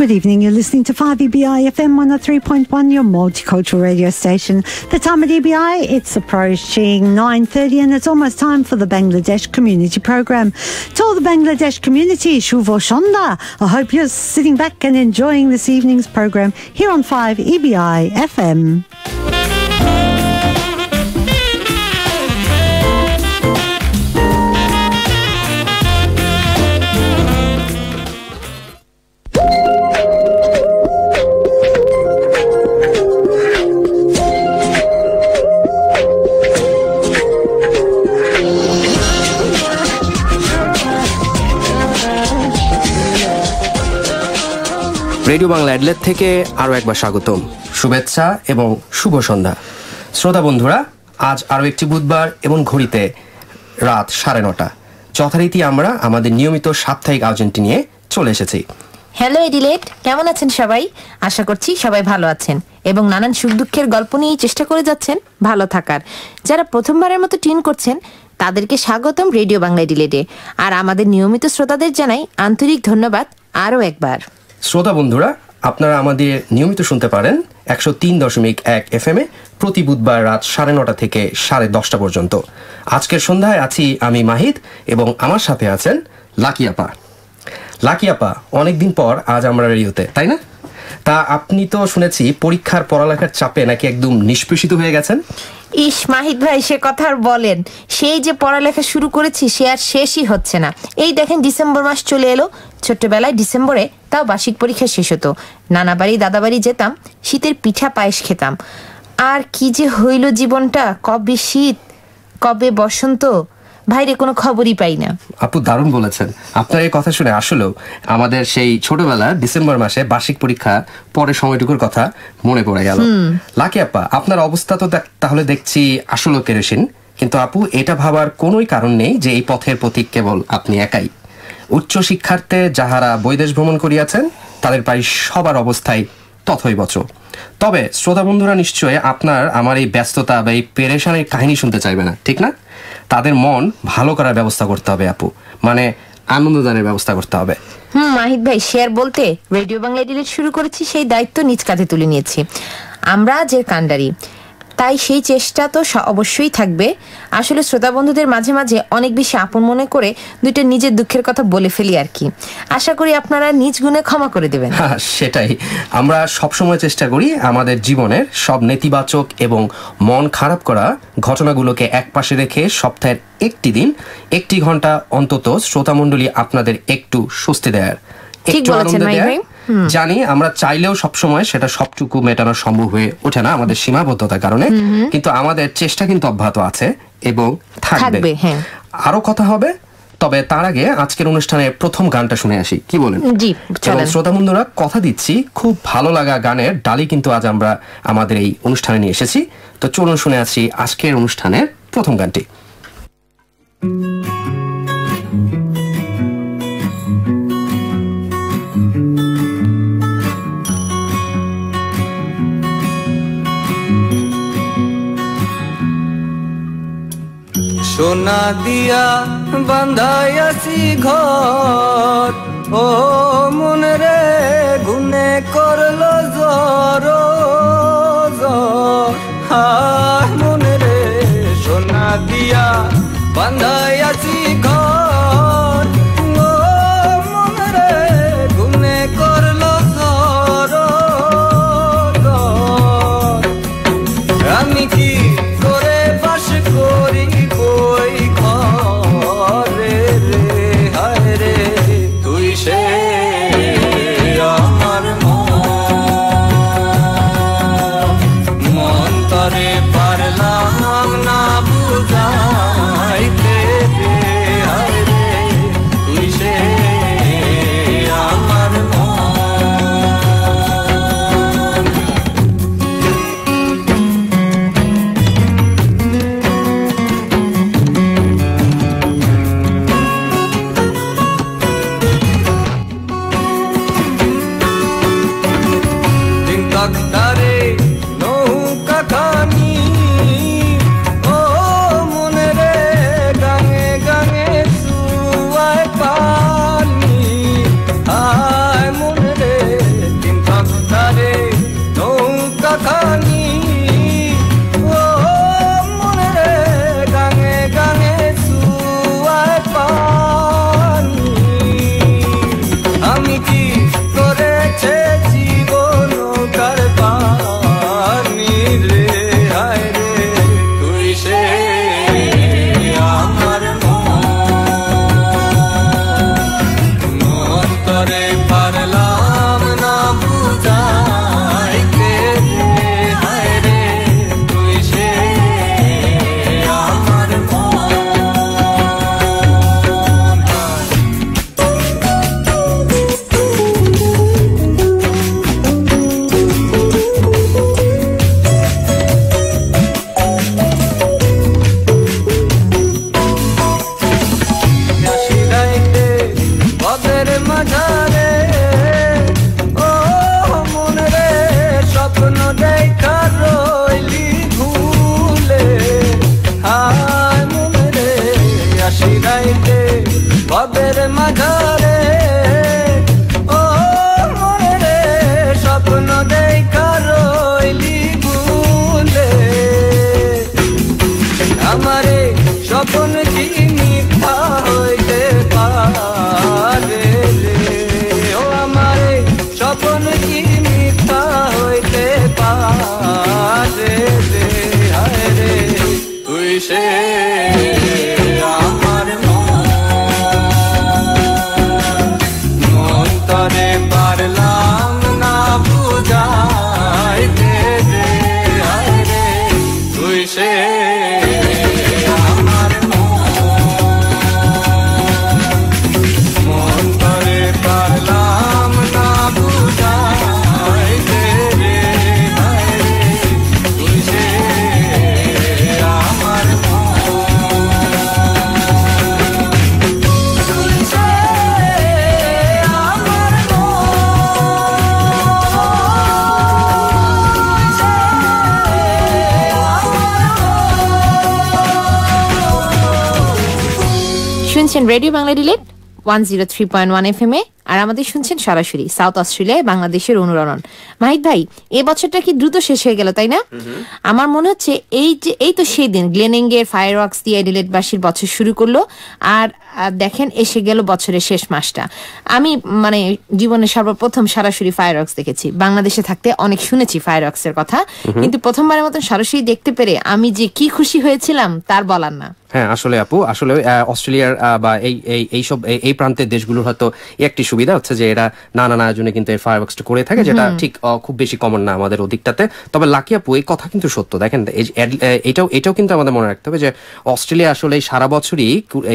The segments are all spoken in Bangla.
Good evening. You're listening to 5EBI FM 103.1, your multicultural radio station. The time at EBI, it's approaching 9:30 and it's almost time for the Bangladesh Community Program. To all the Bangladesh community, Shuvo Shonda. I hope you're sitting back and enjoying this evening's program here on 5EBI FM. Radio Bangla Adelaide থেকে আরও একবার স্বাগতম, শুভেচ্ছা এবং শুভ সন্ধ্যা। শ্রোতা বন্ধুরা, আজ আরও একটি বুধবার এবং ঘড়িতে রাত 9:30। যথারীতি আমরা আমাদের নিয়মিত সাপ্তাহিক আয়োজনটি নিয়ে চলে এসেছি। হ্যালো এডিলেট, কেমন আছেন সবাই? আশা করছি সবাই ভালো আছেন এবং নানান সুখ দুঃখের গল্প নিয়েই চেষ্টা করে যাচ্ছেন ভালো থাকার। যারা প্রথমবারের মতো টিউন করছেন তাদেরকে স্বাগতম রেডিও বাংলা এডিলেটে, আর আমাদের নিয়মিত শ্রোতাদের জানাই আন্তরিক ধন্যবাদ আরও একবার। শ্রোতা বন্ধুরা, আপনারা আমাদের নিয়মিত শুনতে পারেন 103.1 FM প্রতি বুধবার রাত 9:30 থেকে 10:30 পর্যন্ত। আজকের সন্ধ্যায় আছি আমি মাহিদ এবং আমার সাথে আছেন লাকি আপা। লাকি আপা, অনেকদিন পর আজ আমরা রেডিওতে, তাই না? তা আপনি তো শুনেছি পরীক্ষার পড়ালেখার চাপে নাকি একদম নিষ্পেষিত হয়ে গেছেন। ইস মাহিদ ভাই, সে কথা আর বলেন। সেই যে পড়ালেখা শুরু করেছি সে আর শেষই হচ্ছে না। এই দেখেন ডিসেম্বর মাস চলে এলো। ছোট্টবেলায় ডিসেম্বরে তাও বার্ষিক পরীক্ষা শেষ হতো, নানা বাড়ি দাদা বাড়ি যেতাম, শীতের পিঠা পায়েস খেতাম। আর কি যে হইল জীবনটা, কবে শীত কবে বসন্ত, ভাইরে কোনো খবরই পাই না। আপু দারুণ বলেছেন। আপনার এই কথা শুনে আসলেও আমাদের সেই ছোটবেলার ডিসেম্বর মাসে বার্ষিক পরীক্ষা পরের সময়টুকুর কথা মনে পড়ে গেল। লাকি আপা, আপনার অবস্থা তো তাহলে দেখছি আসলে কেরোসিন, কিন্তু আপু এটা ভাবার কোনোই কারণ নেই যে এই পথের পথিক কেবল আপনি একাই। উচ্চ শিক্ষার্থে যাহারা বৈদেশ ভ্রমণ করিয়াছেন তাদের প্রায় সবার অবস্থায় তথৈবচ। তবে শ্রোতা বন্ধুরা নিশ্চয় আপনার আমার এই ব্যস্ততা বা এই পেরেশানির কাহিনী শুনতে চাইবে না, ঠিক না? তাদের মন ভালো করার ব্যবস্থা করতে হবে আপু, মানে আনন্দদানের ব্যবস্থা করতে হবে। মাহিদ ভাই, শেয়ার বলতে রেডিও বাংলা ডিলেট শুরু করেছি, সেই দায়িত্ব নিজ কাঁধে তুলে নিয়েছি। আমরা যে কান্ডারি, তাই সেই চেষ্টা তো অবশ্যই থাকবে। আসলে শ্রোতা বন্ধুদের মাঝে মাঝে অনেক বেশি আপন মনে করে দুইটা নিজের দুঃখের কথা বলে ফেলি আর কি। আশা করি আপনারা নিজ গুণে ক্ষমা করে দেবেন। সেটাই, আমরা সবসময় চেষ্টা করি আমাদের জীবনের সব নেতিবাচক এবং মন খারাপ করা ঘটনাগুলোকে একপাশে রেখে সপ্তাহের একটি দিন 1 ঘন্টা অন্তত শ্রোতামণ্ডলী আপনাদের একটু স্বস্তি দেয়ার, একটু আনন্দ দেয়ার। জানি আমরা চাইলেও সবসময় সেটা সবটুকু মেটানো সম্ভব হয়ে ওঠে না আমাদের সীমাবদ্ধতার কারণে, কিন্তু আমাদের চেষ্টা কিন্তু অব্যাহত আছে এবং থাকবে। আরো কথা হবে, তবে তার আগে আজকের অনুষ্ঠানের প্রথম গানটা শুনে আসি, কি বলেন? শ্রোতা বন্ধুরা, কথা দিচ্ছি খুব ভালো লাগা গানের ডালি কিন্তু আজ আমরা আমাদের এই অনুষ্ঠানে নিয়ে এসেছি। তো চলুন শুনে আসি আজকের অনুষ্ঠানের প্রথম গানটি। সোনা দিয়া বান্ধাইয়াছি ঘর, ও মন রে গুনে করলো জর মন রে। সোনা দিয়া বান্ধাইয়াছি ঘর, ও মন রে গুনে করলো জর। আমি কি করে বাস করি বই ঘরে রে, হায় রে তুই সে সাগরের মাঝারে ও মনে রে স্বপ্ন দেখা রইলি ভুলে আমারে স্বপ্ন কি মিথ্যা হইতে পারে ও আমারে স্বপ্ন কি মিথ্যা হইতে পারে হায় রে তুই সে আমার মন তরে পারলাম না বুঝাইতে রে হায় রে তুই সে আমার মন তরে পারলাম না বুঝাইতে রে হায় রে তুই সে আমার শুনছেন রেডিও বাংলা ডিলেট 103.1 FM এ, আর আমাদের শুনছেন সরাসরি সাউথ অস্ট্রেলিয়ায় বাংলাদেশের অনুরণন। মাহিত ভাই, এই বছরটা কি দ্রুত শেষ হয়ে গেল তাই না? আমার মনে হচ্ছে এই তো সেই দিন গ্লেনিংয়ের ফায়ারওয়ার্কস দিয়ে অ্যাডিলেডবাসীর বছর শুরু করলো, আর দেখেন এসে গেল বছরের শেষ মাসটা। আমি মানে জীবনে সর্বপ্রথম সরাসরি ফায়ারওয়ার্কস দেখেছি। বাংলাদেশে থাকতে অনেক শুনেছি ফায়ারওয়ার্কস এর কথা, কিন্তু প্রথমবারের মতন সরাসরি দেখতে পেরে আমি যে কি খুশি হয়েছিলাম তার বলার না। হ্যাঁ আসলে আপু, আসলে অস্ট্রেলিয়ার বা এই প্রান্তের দেশগুলোর হয়তো একটি সুবিধা হচ্ছে যে এরা নানান আয়োজনে কিন্তু এই ফায়ারওয়ার্কসটা করে থাকে, যেটা ঠিক খুব বেশি কমন না আমাদের ওদিকটাতে। তবে লাকি আপু, এই কথা কিন্তু সত্য। দেখেন এটাও কিন্তু আমাদের মনে রাখতে হবে যে অস্ট্রেলিয়া আসলে সারা বছরই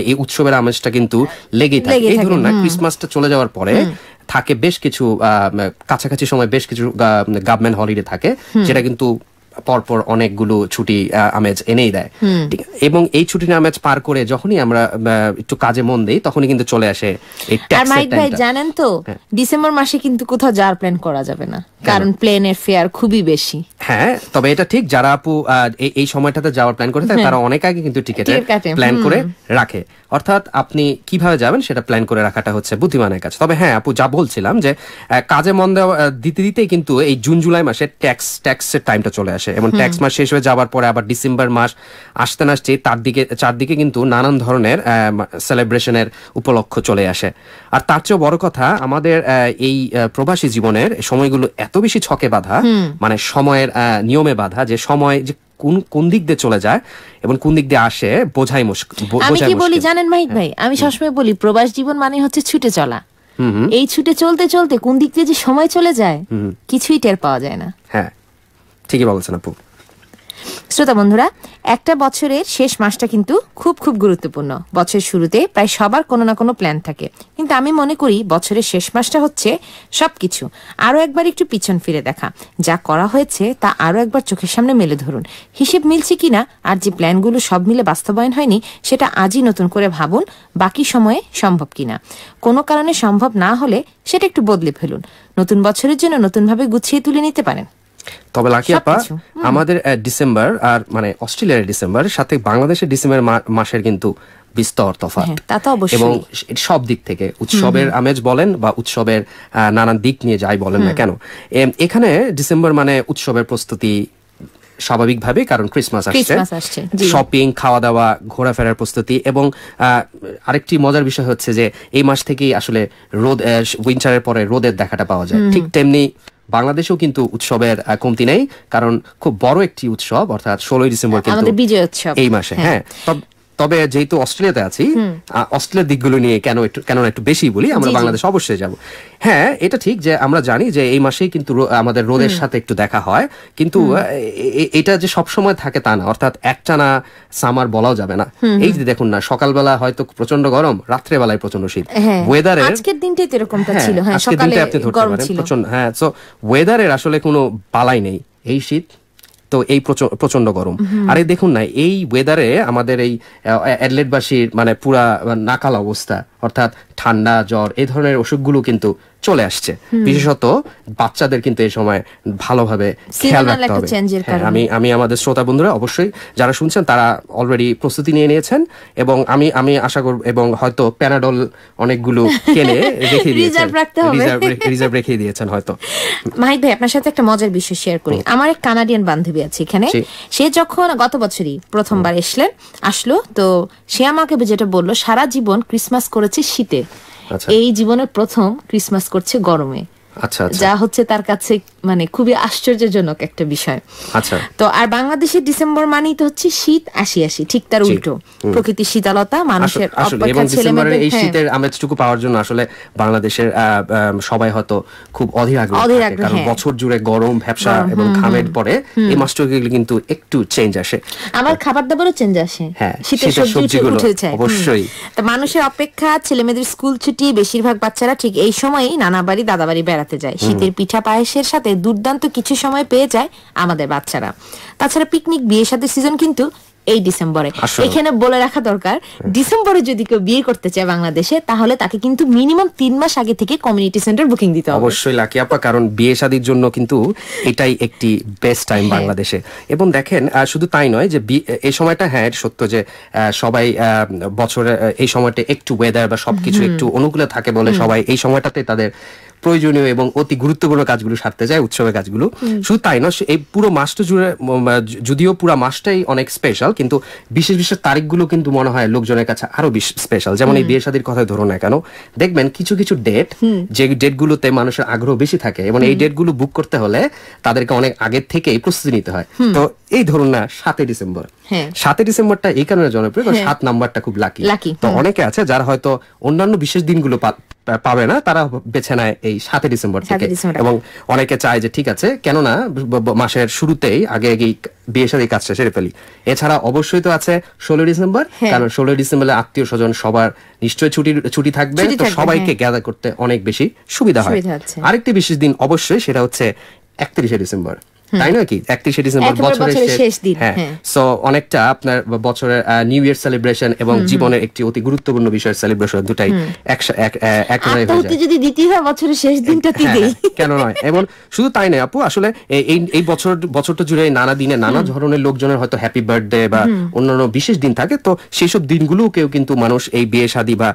এই উৎসবের আমেজটা কিন্তু লেগেই থাকে। এই ধরুন না, ক্রিসমাসটা চলে যাওয়ার পরে থাকে বেশ কিছু কাছাকাছি সময় বেশ কিছু গভর্নমেন্ট হলিডে থাকে, যেটা কিন্তু পরপর অনেকগুলো ছুটি আমেজ এনেই দেয়। ঠিক, এবং এই ছুটির আমেজ পার করে যখনই আমরা একটু কাজে মন দেই তখনই কিন্তু চলে আসে এই ট্যাক্সের টাইমটা। ভাই জানেন তো, ডিসেম্বর মাসে কিন্তু কোথাও যাওয়ার প্ল্যান করা যাবে না, কারণ প্লেনের ফেয়ার খুবই বেশি। হ্যাঁ, তবে এটা ঠিক, যারা আপু এই সময়টাতে যাওয়ার প্ল্যান করে থাকে তারা অনেক আগে কিন্তু টিকেটের প্ল্যান করে রাখে। অর্থাৎ আপনি কিভাবে যাবেন সেটা প্ল্যান করে রাখাটা হচ্ছে বুদ্ধিমানের কাজ। তবে হ্যাঁ আপু, যা বলছিলাম যে কাজে মন দেওয়া দিতে দিতেই কিন্তু এই জুন জুলাই মাসে ট্যাক্সের টাইমটা চলে আসে, এবং ট্যাক্স মাস শেষ হয়ে যাওয়ার পরে আবার ডিসেম্বর মাস আসতে না আসতে চারদিকে কিন্তু নানান ধরনের সেলিব্রেশনের উপলক্ষ চলে আসে। আর তার চেয়েও বড় কথা, আমাদের এই প্রবাসী জীবনের সময়গুলো এত বেশি ছকে বাঁধা, মানে সময়ের নিয়মে বাঁধা, যে সময় যে কোন দিক দিয়ে চলে যায় এবং কোন দিক দিয়ে আসে বোঝাই মুশকিল। আমি কি বলি জানেন মাহিত ভাই, আমি সবসময় বলি প্রবাস জীবন মানে হচ্ছে ছুটে চলা। এই ছুটে চলতে চলতে কোন দিক দিয়ে যে সময় চলে যায় কিছুই টের পাওয়া যায় না। হ্যাঁ, ঠিকই বলছেন আপু। শ্রোতা বন্ধুরা, একটা বছরের শেষ মাসটা কিন্তু খুব খুব গুরুত্বপূর্ণ। বছরের শুরুতে প্রায় সবার কোনো না কোনো প্ল্যান থাকে, কিন্তু আমি মনে করি বছরের শেষ মাসটা হচ্ছে সবকিছু আরো একবার একটু পিছন ফিরে দেখা, যা করা হয়েছে তা আরো একবার চোখের সামনে মেলে ধরুন। হিসেব মিলছে কিনা, আর যে প্ল্যানগুলো সব মিলে বাস্তবায়ন হয়নি সেটা আজই নতুন করে ভাবুন বাকি সময়ে সম্ভব কিনা। কোনো কারণে সম্ভব না হলে সেটা একটু বদলে ফেলুন, নতুন বছরের জন্য নতুনভাবে গুছিয়ে তুলে নিতে পারেন। তবে লাকি আপা, আমাদের ডিসেম্বর আর মানে অস্ট্রেলিয়ার ডিসেম্বর সাথে বাংলাদেশের ডিসেম্বর মাসের কিন্তু বিস্তর তফাৎ, এবং সব দিক থেকে উৎসবের আমেজ বলেন বা উৎসবের নানান দিক নিয়ে যাই বলেন না কেন, এখানে ডিসেম্বর মানে উৎসবের প্রস্তুতি স্বাভাবিকভাবে, কারণ ক্রিসমাস আসছে, শপিং, খাওয়া দাওয়া, ঘোরাফেরার প্রস্তুতি। এবং আরেকটি মজার বিষয় হচ্ছে যে এই মাস থেকেই আসলে উইন্টারের পরে রোদের দেখাটা পাওয়া যায়। ঠিক তেমনি বাংলাদেশেও কিন্তু উৎসবের কমতি নেই, কারণ খুব বড় একটি উৎসব অর্থাৎ 16 ডিসেম্বর কিন্তু বিজয় উৎসব এই মাসে। হ্যাঁ, তবে যেহেতু অস্ট্রেলিয়াতে আছি, অস্ট্রেলিয়ার দিকগুলো নিয়ে কেন একটু বেশি বলি, আমরা বাংলাদেশ অবশ্যই যাব। হ্যাঁ, এটা ঠিক যে আমরা জানি যে এই মাসেই কিন্তু আমাদের রোদের সাথে একটু দেখা হয়, কিন্তু এটা যে সব সময় থাকে তা না, অর্থাৎ একটানা সামার বলাও যাবে না। এই যে দেখুন না, সকালবেলা হয়তো প্রচন্ড গরম, রাত্রেবেলায় প্রচন্ড শীত। ওয়েদারের আজকের দিনটাই তো এরকমটা ছিল, হ্যাঁ সকালে আপনি ধরতে পারেন প্রচন্ড। হ্যাঁ, সো ওয়েদারের আসলে কোনো বালাই নেই, এই শীত তো এই প্রচন্ড গরম। আর এই দেখুন না, এই ওয়েদারে আমাদের এই অ্যাডলেডবাসীর মানে পুরা নাকাল অবস্থা, অর্থাৎ ঠান্ডা, জ্বর, এই ধরনের অসুখগুলো কিন্তু চলে আসছে। বিশেষত বাচ্চাদের কিন্তু এই সময় ভালোভাবে খেয়াল রাখতে হবে। আমি আমাদের শ্রোতা বন্ধুরা অবশ্যই যারা শুনছেন তারা অলরেডি প্রস্তুতি নিয়ে নিয়েছেন, এবং আমি আশা করব, এবং হয়তো প্যানাডল অনেকগুলো কিনে রেখে দিয়েছেন, রিজার্ভ রেখে দিয়েছেন হয়তো। মাহিদ ভাই, আপনার সাথে একটা মজার বিষয় শেয়ার করি। আমার এক কানাডিয়ান বান্ধবী আছে এখানে, সে যখন গত বছরই প্রথমবার আসলো, তো সে আমাকে যেটা বললো, সারা জীবন ক্রিসমাস করেছে শীতে, এই জীবনের প্রথম ক্রিসমাস করছে গরমে। যা হচ্ছে তার কাছে মানে খুবই আশ্চর্যজনক একটা বিষয়। তো আর বাংলাদেশের ডিসেম্বর মানেই তো হচ্ছে শীত আসি আসি, ঠিক তার উল্টো। প্রকৃতির শীতলতা, মানুষের অপেক্ষা, ছেলেমেয়েদের এই শীতের আমেজটুকু পাওয়ার জন্য আসলে বাংলাদেশের সবাই হয়তো খুব অধীর আগ্রহী, কারণ বছর জুড়ে গরম, ভ্যাপসা এবং ঘামের পরে এই মাসটুকু কিন্তু একটু চেঞ্জ আসে। আমার খাবার দাবারও চেঞ্জ আসে, শীতের সবজি উঠে যায়। অবশ্যই তো মানুষের অপেক্ষা, ছেলেমেয়েদের স্কুল ছুটি, বেশিরভাগ বাচ্চারা ঠিক এই সময়ই নানা বাড়ি দাদা বাড়ি বেড়াতে যায়। শীতের পিঠা পায়েসের সাথে দুর্দান্ত কিছু সময় পেয়ে যায় আমাদের বাচ্চারা। তাছাড়া পিকনিক, বিয়ে শাদীর সিজন কিন্তু এই ডিসেম্বরে। এখানে বলে রাখা দরকার, ডিসেম্বরে যদি কেউ বিয়ে করতে চায় বাংলাদেশে, তাহলে তাকে কিন্তু মিনিমাম 3 মাস আগে থেকে কমিউনিটি সেন্টার বুকিং দিতে হবে। অবশ্যই লাকি আপা, কারণ বিয়ে শাদীর জন্য কিন্তু এটাই একটি বেস্ট টাইম বাংলাদেশে। এবং দেখেন, শুধু তাই নয় যে এই সময়টা, হ্যাঁ সত্য যে সবাই বছরে এই সময়টা একটু ওয়েদার বা সবকিছু একটু অনুকূলে থাকে বলে সবাই এই সময়টাতে তাদের প্রয়োজনীয় এবং অতি গুরুত্বপূর্ণ কাজগুলো সারতে যায়, উৎসবের কাজগুলো। শুধু তাই নয়, এই পুরো মাসটা জুড়ে, যদিও পুরো মাসটাই অনেক স্পেশাল, কিন্তু বিশেষ বিশেষ তারিখগুলো কিন্তু মনে হয় লোকজনের কাছে আরো স্পেশাল। যেমন এই বিয়ে শাদীর কথাই ধরো না কেন, দেখবেন কিছু কিছু ডেট, যে ডেটগুলোতে মানুষের আগ্রহ বেশি থাকে, এবং এই ডেটগুলো বুক করতে হলে তাদেরকে অনেক আগের থেকেই প্রস্তুতি নিতে হয়। তো এই ধরুন না 7 ডিসেম্বর, 7 ডিসেম্বরটা এই কারণে জনপ্রিয়, 7 নাম্বারটা খুব লাকি। তো অনেকে আছে যারা হয়তো অন্যান্য বিশেষ দিনগুলো পাবে না, তারা বেছে নেয় এই 7 ডিসেম্বর থেকে। এবং অনেকে চায় যে ঠিক আছে, কেননা মাসের শুরুতেই আগে বিয়ে শাদীর কাজটা সেরে ফেলি। এছাড়া অবশ্যই তো আছে 16 ডিসেম্বর, কারণ 16 ডিসেম্বরে আত্মীয় স্বজন সবার নিশ্চয়ই ছুটি থাকবে, তো সবাইকে গ্যাদার করতে অনেক বেশি সুবিধা হয়। আরেকটি বিশেষ দিন অবশ্যই, সেটা হচ্ছে 31 ডিসেম্বর, তাই নয় কি? 31 ডিসেম্বর বছরের শেষ দিন। হ্যাঁ, সো অনেকটা আপনার বছরের নিউ ইয়ার সেলিব্রেশন এবং জীবনের একটি অতি গুরুত্বপূর্ণ বিষয়ের সেলিব্রেশন, দুটাই একসাথে হয়ে যায়। যদি দ্বিতীয় বছরের শেষ দিনটাতে দেই, কেন নয়? এবং শুধু তাই নয় আপু, আসলে এই বছরটা জুড়ে নানা দিনে নানা ধরনের লোকজনের হয়তো হ্যাপি বার্থডে বা অন্যান্য বিশেষ দিন থাকে, তো সেই সব দিনগুলোও কিন্তু মানুষ এই বিয়ে শাদী বা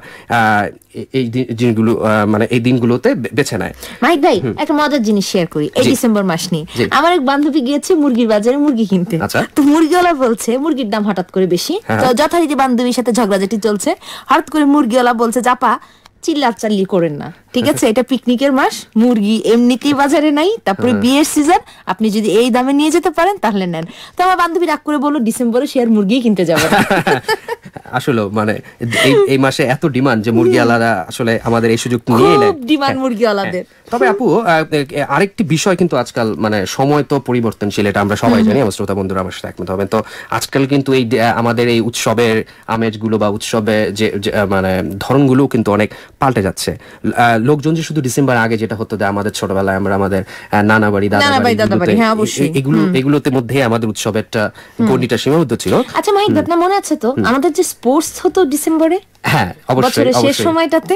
এই দিনগুলো, মানে এই দিনগুলোতে বেছে নেয়। মাইক ভাই, একটা মজার জিনিস শেয়ার করি এই ডিসেম্বর মাস নিয়ে। আমার এক বান্ধবী গিয়েছে মুরগির বাজারে মুরগি কিনতে, তো মুরগিওয়ালা বলছে মুরগির দাম হঠাৎ করে বেশি, তো যথারীতি বান্ধবীর সাথে ঝগড়াঝাটি চলছে। হঠাৎ করে মুরগিওয়ালা বলছে, জাপা চিল্লাচাল্লি করেন না, ঠিক আছে, এটা পিকনিকের মাস, মুরগি এমনিতেই বাজারে নাই, তারপরে বিয়ের সিজন, আপনি যদি এই দামে নিয়ে যেতে পারেন তাহলে নেন। তো আমার বান্ধবী রাগ করে বললো, ডিসেম্বরে সে আর মুরগি কিনতে যাবে না। আসলে মানে এই মাসে এত ডিমান্ড যে মুরগিওয়ালারা আসলে আমাদের এই সুযোগ নিয়ে নেয়, ডিমান্ড মুরগিওয়ালাদের। তবে আপু, আরেকটি বিষয় কিন্তু আজকাল, মানে সময় তো পরিবর্তনশীল, এটা আমরা সবাই জানি, আমার শ্রোতা বন্ধুরা আমার সাথে একমত হবেন। তো আজকাল কিন্তু এই আমাদের এই উৎসবের আমেজগুলো বা উৎসবে যে মানে ধরনগুলো কিন্তু অনেক পাল্টে যাচ্ছে। লোকজন যে শুধু ডিসেম্বর আগে যেটা হতো, আমাদের ছোটবেলায় আমরা আমাদের নানা বাড়ি, দাদা বাড়ি, এগুলোতে মধ্যে আমাদের উৎসবেরটা গণ্ডিটা সীমাবদ্ধ ছিল। আচ্ছা মাহিদ, আপনার মনে আছে তো আমাদের যে স্পোর্টস হতো ডিসেম্বরে? হ্যাঁ, অবশ্যই, শেষ সময়টাতে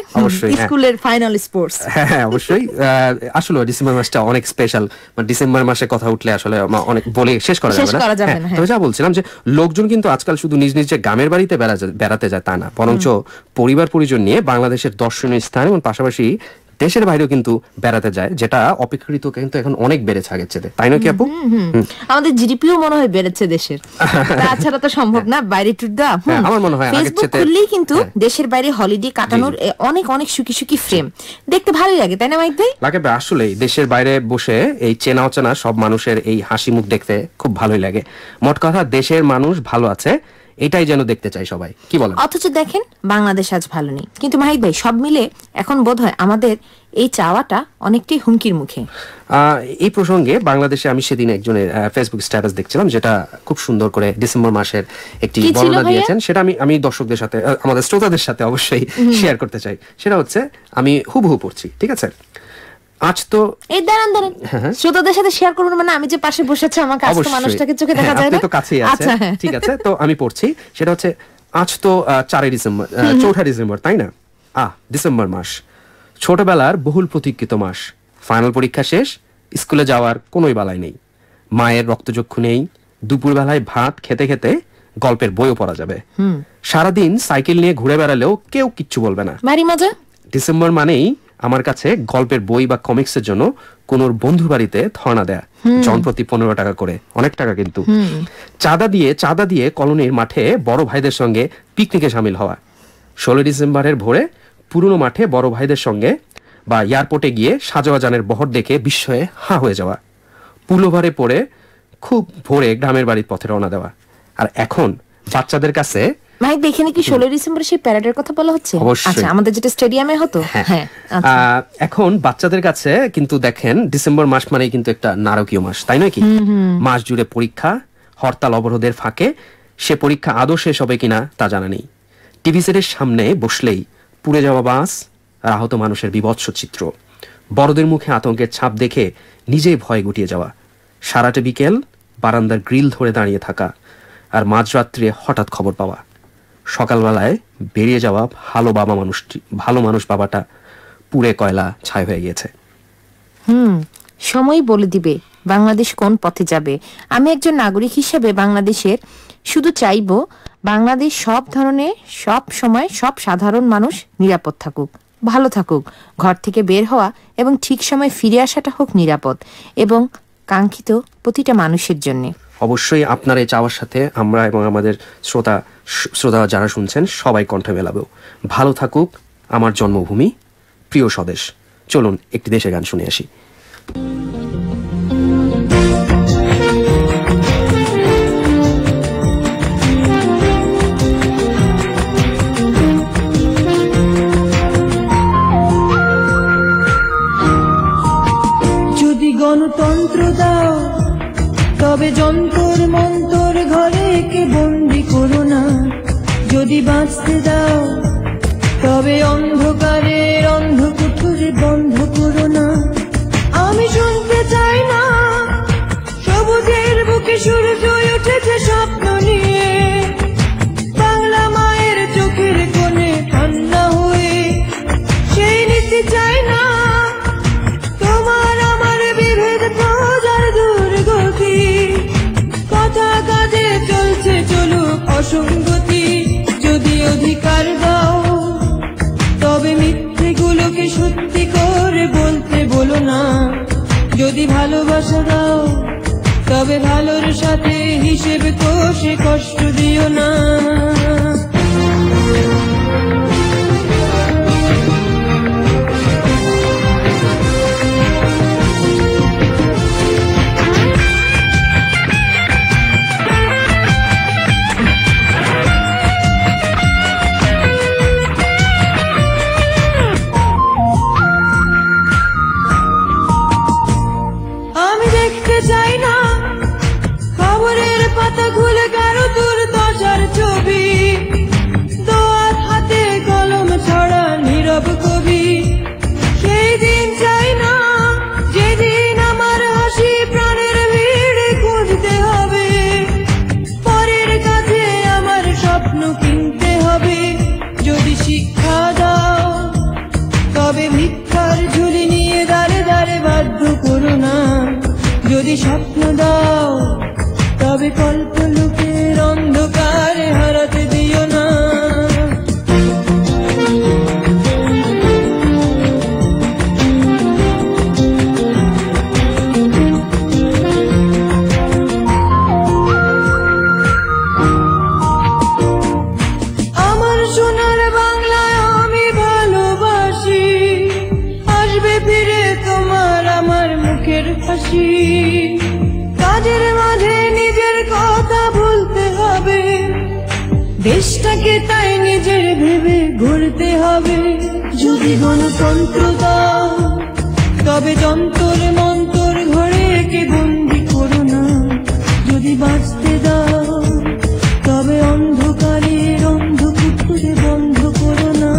স্কুলের ফাইনাল স্পোর্টস। হ্যাঁ, অবশ্যই। আসলে ডিসেম্বর মাসটা অনেক স্পেশাল, ডিসেম্বর মাসে কথা উঠলে আসলে অনেক বলে শেষ করা যাবে না। তবে যা বলছিলাম যে লোকজন কিন্তু আজকাল শুধু নিজ নিজ গ্রামের বাড়িতে বেড়াতে যায় তা না, বরঞ্চ পরিবার পরিজন নিয়ে বাংলাদেশের দর্শনীয় স্থান এবং পাশাপাশি দেশের বাইরেও কিন্তু বেড়াতে যায়, যেটা অপেক্ষাকৃত কিন্তু এখন অনেক বেড়েছে আগের চেয়ে, তাই না কি আপু? আমাদের জিডিপিও মনে হয় বেড়েছে দেশের, তাছাড়া তো সম্ভব না বাইরে ট্যুর দেওয়া। আমার মনে হয় ফেসবুক খুললেই কিন্তু দেশের বাইরে হলিডে কাটানোর অনেক অনেক সুখী ফ্রেম দেখতে ভালোই লাগে, তাই না মাইক ভাই? লাগে, আসলে দেশের বাইরে বসে এই চেনা অচেনা সব মানুষের এই হাসি মুখ দেখতে খুব ভালোই লাগে। মোট কথা, দেশের মানুষ ভালো আছে, এটাই যেন দেখতে চাই সবাই, কি বলেন? অথচ দেখেন বাংলাদেশ আজ ভালো নেই, কিন্তু মাহিদ ভাই সব মিলে এখন বোধহয় আমাদের এই চাওয়াটা অনেকটাই হুমকির মুখে। এই প্রসঙ্গে বাংলাদেশে আমি সেদিন একজনের ফেসবুক স্ট্যাটাস দেখছিলাম, যেটা খুব সুন্দর করে ডিসেম্বর মাসের একটি বর্ণনা দিয়েছেন, সেটা আমি দর্শকদের সাথে, আমাদের শ্রোতাদের সাথে অবশ্যই শেয়ার করতে চাই। সেটা হচ্ছে, আমি হুবহু পড়ছি, ঠিক আছে? আজ তো এই দাঁড়ান শ্রোতাদের সাথে শেয়ার করুন, মানে আমি যে পাশে বসে আছি আমাকে আজ তো মানুষটাকে চোখে দেখা যায় না, আপনি তো কাছেই আছেন, ঠিক আছে? তো আমি পড়ছি, সেটা হচ্ছে, আজ তো 4 ডিসেম্বর, 4 ডিসেম্বর, তাই না? ডিসেম্বর মাস, ছোটবেলার বহুল প্রতীক্ষিত মাস, ফাইনাল পরীক্ষা শেষ, স্কুলে যাওয়ার কোনোই বালাই নেই, মায়ের রক্তচক্ষু নেই, দুপুরবেলায় ভাত খেতে খেতে গল্পের বইও পড়া যাবে, সারাদিন সাইকেল নিয়ে ঘুরে বেড়ালেও কেউ কিচ্ছু বলবে না। ভারী মজা। ডিসেম্বর মানেই আমার কাছে গল্পের বই বা কমিক্সের জন্য কোন বন্ধু বাড়িতে ধর্ণা দেয়া, জনপ্রতি 15 টাকা করে, অনেক টাকা কিন্তু, চাঁদা দিয়ে কলোনির মাঠে বড় ভাইদের সঙ্গে পিকনিকে সামিল হওয়া, 16 ডিসেম্বরের ভোরে পুরনো মাঠে বড় ভাইদের সঙ্গে বা এয়ারপোর্টে গিয়ে সাজোয়াজানের বহর দেখে বিস্ময়ে হা হয়ে যাওয়া, পুলোভারে পড়ে খুব ভোরে গ্রামের বাড়ির পথে রওনা দেওয়া। আর এখন বাচ্চাদের কাছে মাইক দেখে নাকি 16 ডিসেম্বর সেই প্যারেডের কথা বলা হচ্ছে? আচ্ছা, আমাদের যেটা স্টেডিয়ামে হতো। হ্যাঁ, এখন বাচ্চাদের কাছে কিন্তু দেখেন ডিসেম্বর মাস মানেই কিন্তু একটা নারকীয় মাস, তাই নয় কি? মাস জুড়ে পরীক্ষা, হরতাল অবরোধের ফাঁকে সে পরীক্ষা আদৌ শেষ হবে কিনা তা জানা নেই। টিভি সেটের সামনে বসলেই পুড়ে যাওয়া বাস আর আহত মানুষের বিভৎস চিত্র, বড়দের মুখে আতঙ্কের ছাপ দেখে নিজেই ভয় গুটিয়ে যাওয়া, সারাটা বিকেল বারান্দার গ্রিল ধরে দাঁড়িয়ে থাকা, আর মাঝরাত্রে হঠাৎ খবর পাওয়া সকালবেলায় বেরিয়ে যাওয়া ভালো মানুষ বাবাটা পুড়ে কয়লা ছাই হয়ে গিয়েছে। সময় বলে দিবে বাংলাদেশ কোন পথে যাবে। আমি একজন নাগরিক হিসেবে বাংলাদেশের শুধু চাইবো বাংলাদেশ সব ধরনের, সব সময়, সব সাধারণ মানুষ নিরাপদ থাকুক, ভালো থাকুক, ঘর থেকে বের হওয়া এবং ঠিক সময় ফিরে আসাটা হোক নিরাপদ এবং কাঙ্ক্ষিত প্রতিটা মানুষের জন্য। অবশ্যই আপনার এই চাওয়ার সাথে আমরা এবং আমাদের শ্রোতা যারা শুনছেন সবাই কণ্ঠে মেলাবো। ভালো থাকুক আমার জন্মভূমি, প্রিয় স্বদেশ। চলুন একটি দেশের গান শুনে আসি। যদি গণতন্ত্র দাও তবে যন্তর মন্তর ঘরে কে বন্দি করো না, যদি বাঁচতে দাও তবে অন্ধকারের অন্ধকুঠুরে বন্ধ করো না। আমি শুনতে চাই না সবুজের বুকে সূর্য উঠেছে স্বপ্ন নিয়ে, বাংলা মায়ের চোখের কোণে ঠান্ডা হয়ে, সেই নীতি চাই না তোমার আমার বিভেদ প্রজার দুর্গতি, কথা কাজে চলছে চলুক অসঙ্গতি। যদি অধিকার দাও তবে মিথ্যেগুলোকে সত্যি করে বলতে বলো না, যদি ভালোবাসা দাও তবে ভালোর সাথে হিসেব কষে কষ্ট দিও না। আমি দেখতে চাই না খবরের পাতা খুলে কারো দুর্দশার ছবি, দোয়াত হাতে কলম ছড়া নীরব কবি। সেই দিন চাই না যেদিন আমার হাসি প্রাণের ভিড়ে খুঁজতে হবে, পরের কাছে আমার স্বপ্ন কিনতে হবে। যদি শিক্ষা দাও তবে মিথ্যার ঝুলি নিয়ে দাঁড়ে দাঁড়ে বাধ্য করো না, যদি স্বপ্ন দাও তবে কল্পলোকের অন্ধকারে হারাতে দিও না। আমার সোনার বাংলায় আমি ভালোবাসি, আসবে ফিরে তোমার আমার মুখের হাসি। কাজের মাঝে নিজের কথা ভুলতে হবে, দেশটাকে তাই নিজের ভেবে গড়তে হবে। যদি গণতন্ত্র দাও তবে যন্তর মন্তর ঘরে কে বন্দি করো না, যদি বাঁচতে দাও তবে অন্ধকারের অন্ধকুঠুরে বন্ধ করো না।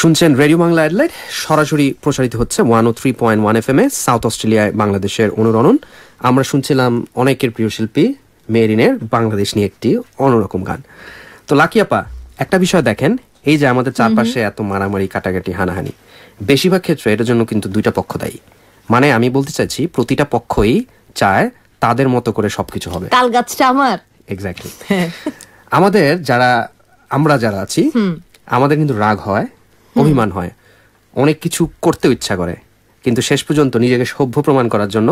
শুনছেন রেডিও বাংলা অ্যাডলাইড, সরাসরি প্রচারিত হচ্ছে 103.1 FM এ সাউথ অস্ট্রেলিয়ায় বাংলাদেশের অনুরণন। আমরা শুনছিলাম অনেকের প্রিয় শিল্পী মেরিনের বাংলাদেশ নিয়ে একটি অন্যরকম গান। তো লাকি আপা, একটা বিষয় দেখেন, এই যে আমাদের চারপাশে এত মারামারি, কাটাকাটি, হানাহানি, বেশিরভাগ ক্ষেত্রে এটার জন্য কিন্তু দুইটা পক্ষ দায়ী। মানে আমি বলতে চাইছি প্রতিটা পক্ষই চায় তাদের মতো করে সবকিছু হবে। তাল গাছটা আমার। এক্স্যাক্টলি। আমরা যারা আছি, আমাদের কিন্তু রাগ হয়, অভিমান হয়, অনেক কিছু করতে ইচ্ছা করে, কিন্তু শেষ পর্যন্ত নিজেকে সভ্য প্রমাণ করার জন্য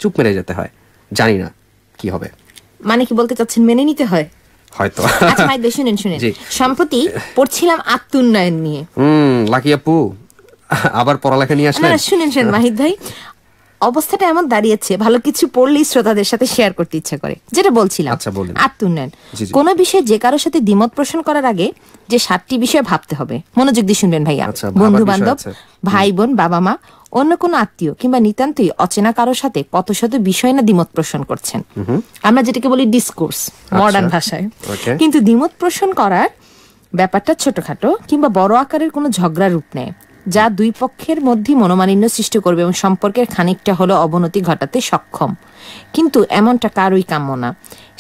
চুপ মেরে যেতে হয়। জানি না কি হবে। মানে কি বলতে চাচ্ছেন, মেনে নিতে হয় হয়তো। আচ্ছা ভাই, শুনেন সম্প্রতি পড়ছিলাম আত্মোন্নয়ন নিয়ে। লাকি আপু আবার পড়ালেখা নিয়ে আসলেন। শুনেন মাহিদ ভাই, অবস্থাটা এমন দাঁড়িয়েছে, ভালো কিছু পড়লেই শ্রোতাদের সাথে শেয়ার করতে ইচ্ছা করে। যেটা বলছিলাম, আত্মোন্নয়ন। কোন বিষয়ে যে কারোর সাথে দ্বিমত পোষণ করার আগে যে 7টি বিষয় ভাবতে হবে। মনোযোগ দিয়ে শুনবেন ভাইয়া। বন্ধু বান্ধব, ভাই বোন, বাবা মা, অন্য কোনো আত্মীয় কিংবা নিতান্তই অচেনা কারোর সাথে কত শত বিষয় না দ্বিমত পোষণ করছেন। আমরা যেটাকে বলি ডিসকোর্স মডার্ন ভাষায়। কিন্তু দ্বিমত পোষণ করার ব্যাপারটা ছোটখাটো কিংবা বড় আকারের কোনো ঝগড়ার রূপ নেয়, যা দুই পক্ষের মধ্যে মনোমালিন্য সৃষ্টি করবে এবং সম্পর্কের খানিকটা হলো অবনতি ঘটাতে সক্ষম। কিন্তু এমনটা কারোই কাম্য না।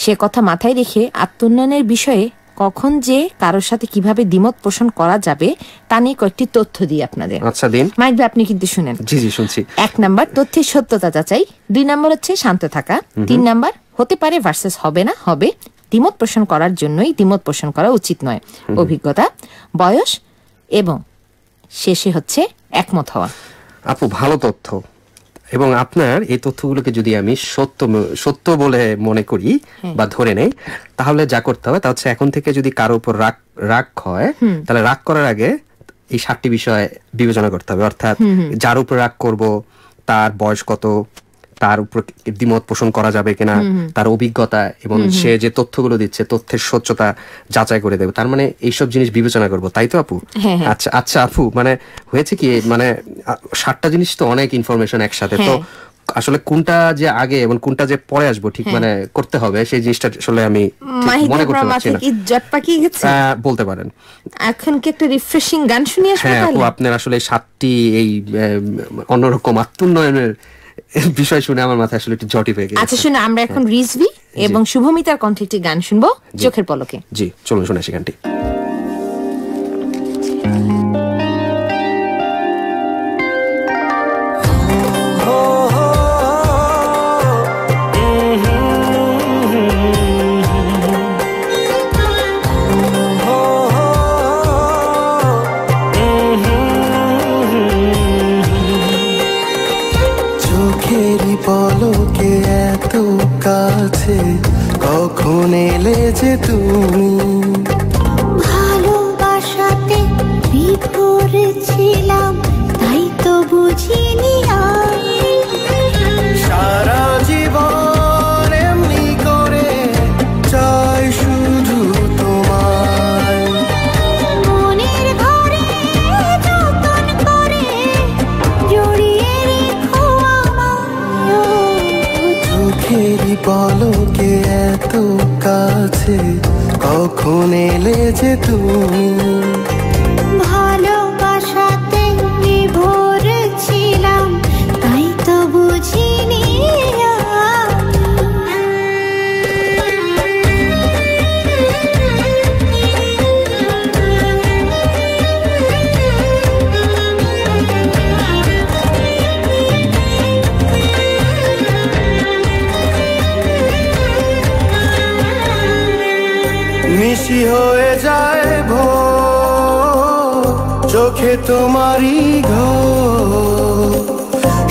সে কথা মাথায় রেখে আত্মোন্নয়নের বিষয়ে কখন যে কারোর সাথে কিভাবে দ্বিমত পোষণ করা যাবে তা নিয়ে কয়েকটি তথ্য দিই আপনাদের। আচ্ছা দিন। মাইক ভাই, আপনি কিন্তু শুনেন। জি জি শুনছি। 1 নাম্বার, তথ্যের সত্যতা যাচাই। 2 নাম্বার হচ্ছে শান্ত থাকা। 3 নাম্বার, হতে পারে ভার্সেস হবে না হবে। দ্বিমত পোষণ করার জন্যই দ্বিমত পোষণ করা উচিত নয়। অভিজ্ঞতা, বয়স এবং শেষে হচ্ছে একমত হওয়া। আপু ভালো তথ্য, এবং আপনার এই তথ্যগুলোকে যদি আমি সত্য বলে মনে করি বা ধরে নেই, তাহলে যা করতে হবে তা হচ্ছে এখন থেকে যদি কারোর উপর রাগ হয়, তাহলে রাগ করার আগে এই 7টি বিষয় বিবেচনা করতে হবে। অর্থাৎ যার উপর রাগ করব তার বয়স কত, তার উপর দ্বিমত পোষণ করা যাবে কিনা, তার অভিজ্ঞতা এবং সে যে তথ্যগুলো দিচ্ছে তথ্যের স্বচ্ছতা যাচাই করে দেবে। তার মানে এইসব জিনিস বিবেচনা করবো, তাই তো আপু? আচ্ছা আচ্ছা আপু, মানে হয়েছে কি, মানে 7টা জিনিস তো অনেক ইনফরমেশন একসাথে, তো আসলে কোনটা যে আগে এবং কোনটা যে পরে আসবো ঠিক মানে করতে হবে, সেই জিনিসটা আসলে আমি মনে করতে পারছি না। বলতে পারেন এখন কি একটা রিফ্রেশিং গান শুনিয়ে আসবো? হ্যাঁ আপু, আপনার আসলে 7টি এই অন্যরকম আত্মোন্নয়নের বিষয় শুনে আমার মাথায় আসলে একটু জটি পেয়ে গেছে। আচ্ছা শুনে, আমরা এখন রিজভি এবং শুভমিতার কণ্ঠে একটি গান শুনবো, চোখের পলকে। জি চলুন শুনে আসি গানটি। পলকে এত কাছে কখন এলে যে তুমি, ভালোবাসাতে বিভোর ছিলাম তাই তো বুঝিনি সারা জীবন এমনি করে চাই শুধু তোমায়, মনের ঘরে যতন করে জড়িয়ে রেখো আমায়, চোখেরই পলকে এত কাছে কখন এলে যে তুমি, ভালোবাসাতে বিভোর ছিলাম তাই তো বুঝিনি মিশি হয়ে যায় ভোর চোখে তোমারই ঘর,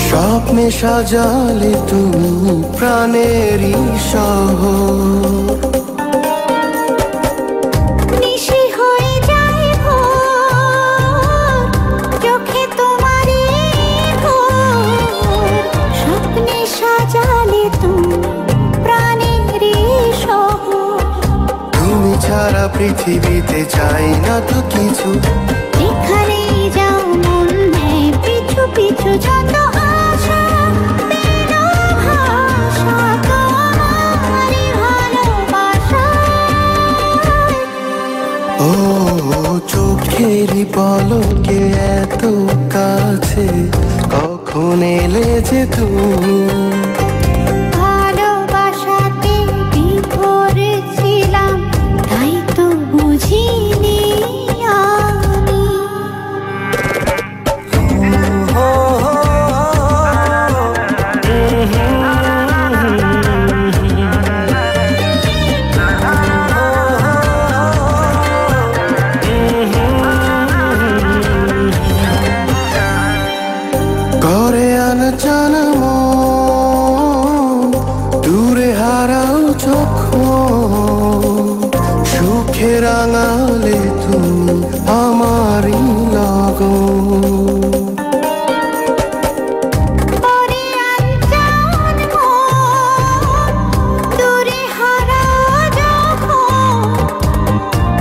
স্বপ্নে সাজালে তুমি প্রাণেরই শহর, নিশি হয়ে যায় ভোর চোখে তোমারই ঘোর, স্বপ্নে সাজালে তুমি প্রাণেরই শহর, তুমি ছাড়া পৃথিবীতে চাই না তো কিছু, এখানেই যাও মন নেই পিছু পিছু যত আশা পেল ভাষা তোমারই ভালোবাসা, ও চোখ চোখেরই পলকে এত কাছে কখন এলে যে তুমি ভালোবাসাতে বিভোর ছিলাম তাই তো বুঝিনি আমি করে আনচানা মন দূরে হারাও যখন সুখে রাঙালে তুমি আমারই লগন পরে আনজান মন দূরে হারা যখন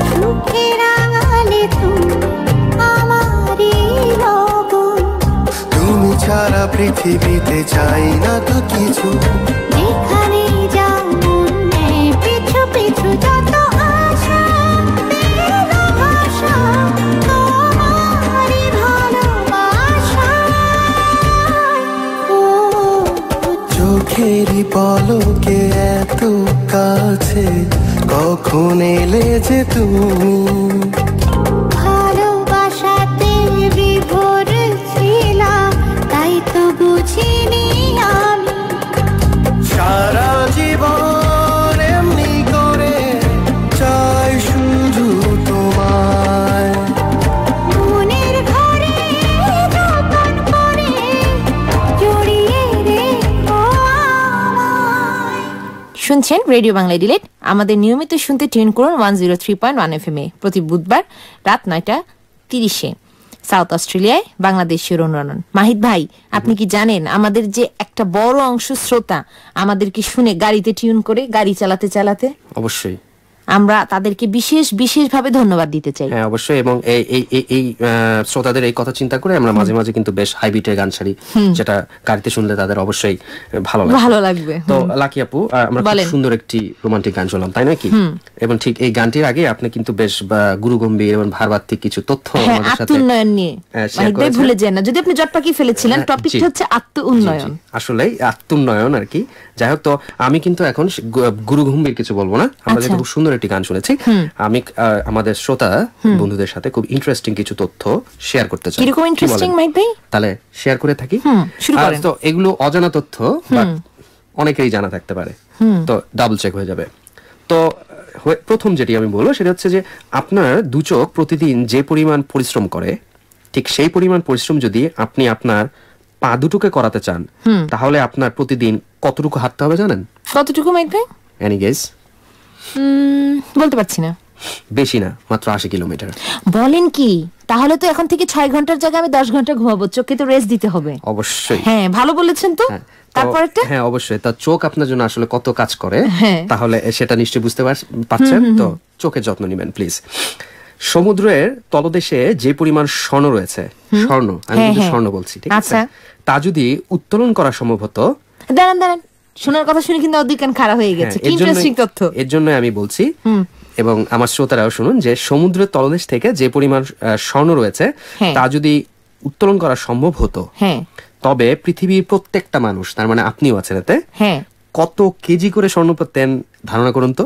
সুখে রাঙালে তুমি আমারই লগন তুমি ছাড়া পৃথিবীতে চাই না তো কিছু যেখানে যাও মন নেয় পিছু পিছু যত আশা পেল ভাষা তোমারই ভালোবাসায় ও চোখেরই পলকে এত কাছে কখন এলে যে তুমি ভালোবাসাতে বিভোর ছিলাম তাই তো বুঝিনি আমি সারা জীবন এমনি করে চাই শুধু তোমায় মনের ঘরে যতন করে জড়িয়ে রেখো আমায়। শুনছেন রেডিও বাংলা ডিলেট। আমাদের নিয়মিত শুনতে টিউন করুন 103.1 FM এ প্রতি বুধবার রাত 9:30 সাউথ অস্ট্রেলিয়ায় বাংলাদেশীয় অনুরণন। মাহিদ ভাই, আপনি কি জানেন আমাদের যে একটা বড় অংশ শ্রোতা আমাদেরকে শুনে গাড়িতে টিউন করে গাড়ি চালাতে চালাতে? অবশ্যই, আমরা তাদেরকে বিশেষভাবে ধন্যবাদ দিতে চাই। হ্যাঁ অবশ্যই। এবং এই শ্রোতাদের এই কথা চিন্তা করে আমরা মাঝে মাঝে কিন্তু বেশ হাই বিটের গান ছাড়ি, যেটা গাড়িতে শুনলে তাদের অবশ্যই ভালো লাগবে। তো লাকি আপু, আমরা খুব সুন্দর একটি রোমান্টিক গান শুনলাম, তাই নয় কি? এবং ঠিক এই গানটির আগে আপনি কিন্তু বেশ গুরুগম্ভীর এবং ভারবাত্তিক কিছু তথ্য আমাদের সাথে আত্ম-উন্নয়ন নিয়ে মাহিদ ভাই ভুলে যান না, যদি আপনি জটপাকি ফেলেছিলেন, টপিকটা হচ্ছে আত্ম-উন্নয়ন। আসলেই আত্ম-উন্নয়ন আর কি। যাই হোক, তো আমি কিন্তু এখন গুরুগম্ভীর কিছু বলবো না। আমরা যেহেতু খুব সুন্দর একটি গান শুনেছি, আমি আমাদের শ্রোতা বন্ধুদের সাথে খুব ইন্টারেস্টিং কিছু তথ্য শেয়ার করতে চাই। কিরকম ইন্টারেস্টিং মাহিদ ভাই? তাহলে শেয়ার করে থাকি। তো এগুলো অজানা তথ্য, বাট অনেকেরই জানা থাকতে পারে, তো ডাবল চেক হয়ে যাবে। তো প্রথম যেটি আমি বলবো সেটা হচ্ছে যে আপনার দু চোখ প্রতিদিন যে পরিমাণ পরিশ্রম করে, ঠিক সেই পরিমাণ পরিশ্রম যদি আপনি আপনার পা দুটোকে করাতে চান, তাহলে আপনার প্রতিদিন কতটুকু হাঁটতে হবে জানেন? কতটুকু মাহিদ ভাই? Any guess? বলতে পারছি না। বেশি না, মাত্র 80 কিলোমিটার। বলেন কি? তাহলে তো এখন থেকে 6 ঘন্টার জায়গায় আমি 10 ঘন্টা ঘুমাবো। চোখে তো রেস্ট দিতে হবে। অবশ্যই। হ্যাঁ, ভালো বলেছেন তো। তারপর একটা, হ্যাঁ অবশ্যই, তা চোখ আপনার জন্য আসলে কত কাজ করে তাহলে সেটা নিশ্চয়ই বুঝতে পারছেন। তো চোখের যত্ন নেবেন প্লিজ। সমুদ্রের তলদেশে যে পরিমাণ স্বর্ণ রয়েছে, স্বর্ণ, আমি কিন্তু স্বর্ণ বলছি, ঠিক আছে, তা যদি উত্তোলন করা সম্ভব হতো। দাঁড়ান, শোনার কথা শুনে কিন্তু অধিক কান খারাপ হয়ে গেছে। কি ইন্টারেস্টিং তথ্য। এর জন্য আমি বলছি, এবং আমার শ্রোতারাও শুনুন, যে সমুদ্রের তলদেশ থেকে যে পরিমাণ স্বর্ণ রয়েছে তা যদি উত্তোলন করা সম্ভব হতো, তবে পৃথিবীর প্রত্যেকটা মানুষ, তার মানে আপনিও আছেন এতে, কত কেজি করে স্বর্ণ পেতেন ধারণা করুন তো।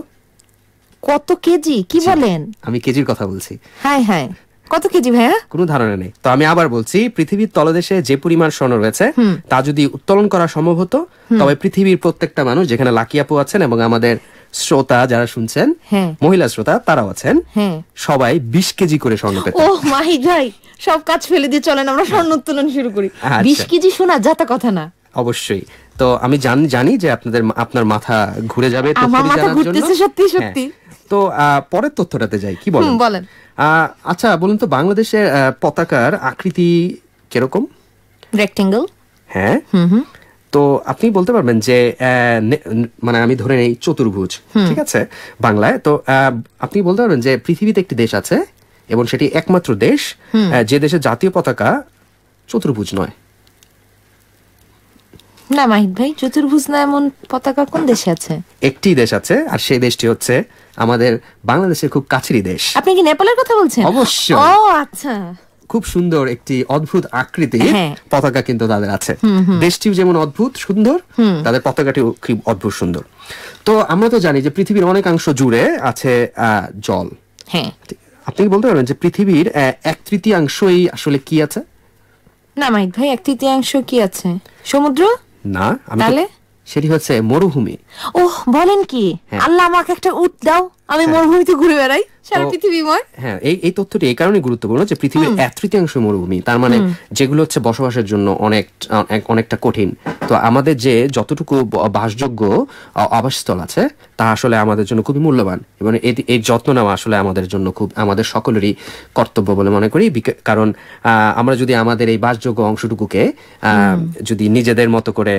কত কেজি? কি বলেন? আমি কেজির কথা বলছি। হ্যাঁ, কত কেজি ভাইয়া? কোনো ধারণা নেই। তো আমি আবার বলছি, পৃথিবীর তলদেশে যে পরিমাণ স্বর্ণ রয়েছে তা যদি উত্তোলন করা সম্ভব হতো, তবে পৃথিবীর প্রত্যেকটা মানুষ, যেখানে লাকি আপু আছেন এবং আমাদের শ্রোতা যারা শুনছেন, মহিলা শ্রোতা তারাও আছেন, সবাই 20 কেজি করে স্বর্ণ পেতেন। ও মাহিদ ভাই, সব কাজ ফেলে দিয়ে চলেন আমরা স্বর্ণ উত্তোলন শুরু করি। 20 কেজি শোনা যাতা কথা না। অবশ্যই। তো আমি জানি যে আপনার মাথা ঘুরে যাবে। আমার মাথা ঘুরতেছে সত্যি। তো পরের তথ্যটাতে যাই, কি বলেন? আচ্ছা বলুন তো, বাংলাদেশের পতাকার আকৃতি কিরকম? রেক্টেঙ্গল। হ্যাঁ। তো আপনি বলতে পারবেন যে মানে আমি ধরে নেই চতুর্ভুজ, ঠিক আছে, বাংলায়। তো আপনি বলতে পারবেন যে পৃথিবীতে একটি দেশ আছে এবং সেটি একমাত্র দেশ যে দেশের জাতীয় পতাকা চতুর্ভুজ নয়। না মাহিত ভাই, চতুর্ভুজ না এমন পতাকা কোন দেশে আছে? একটি দেশ আছে, আর সেই দেশটি হচ্ছে আমাদের বাংলাদেশের খুব কাছেরই দেশ। আপনি কি নেপালের কথা বলছেন? অবশ্যই। ও আচ্ছা। খুব সুন্দর একটি অদ্ভুত আকৃতির হ্যাঁ। পতাকা কিন্তু তাদের আছে। দেশটিও যেমন অদ্ভুত সুন্দর, তাদের পতাকাটিও খুব অদ্ভুত সুন্দর। তো আমরা তো জানি যে পৃথিবীর অনেকাংশ জুড়ে আছে জল। হ্যাঁ। আপনি কি বলতে পারবেন যে পৃথিবীর 1/3 আসলে কি আছে? না মাহিত ভাই, 1/3 কি আছে? সমুদ্র? না, তাহলে? সেটি হচ্ছে মরুভূমি। ওহ, বলেন কি? হ্যাঁ। আল্লাহ আমাকে একটা উট দাও, আমি মরুভূমিতে ঘুরে বেড়াই সারা পৃথিবীময়। হ্যাঁ, এই তথ্যটি এই কারণে গুরুত্বপূর্ণ যে পৃথিবীর 1/3 মরুভূমি, তার মানে যেগুলো হচ্ছে বসবাসের জন্য অনেকটা কঠিন। তো আমাদের যে যতটুকু বাসযোগ্য আবাসস্থল আছে তা আসলে আমাদের জন্য খুবই মূল্যবান, এবং এই যত্ন নেওয়া আসলে আমাদের জন্য আমাদের সকলেরই কর্তব্য বলে মনে করি। কারণ আমরা যদি আমাদের এই বাসযোগ্য অংশটুকুকে যদি নিজেদের মতো করে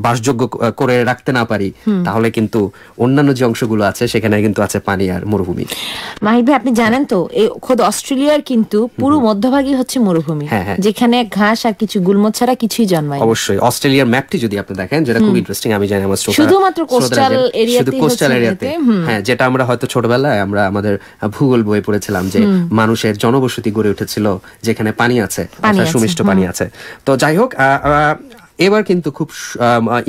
বাসযোগ্য করে রাখতে না পারি, তাহলে কিন্তু অন্যান্য যে অংশগুলো আছে সেখানে কিন্তু আছে পানি আর মরুভূমি। মাহিত ভাই, আপনি জানেন তো এই খোদ অস্ট্রেলিয়ার কিন্তু পুরো মধ্যভাগই হচ্ছে মরুভূমি, যেখানে ঘাস আর কিছু গুল্ম ছাড়া কিছুই জন্মায়। অবশ্যই অস্ট্রেলিয়ার ম্যাপটি যদি আপনি দেখেন, যেটা খুব ইন্টারেস্টিং, আমি জানি আমার শুধুমাত্র কোস্টাল এরিয়াতে, হ্যাঁ, যেটা আমরা হয়তো ছোটবেলায় আমরা আমাদের ভূগোল বই পড়েছিলাম যে মানুষের জনবসতি গড়ে উঠেছিল যেখানে পানি আছে, সুমিষ্ট পানি আছে। তো যাই হোক, এবার কিন্তু খুব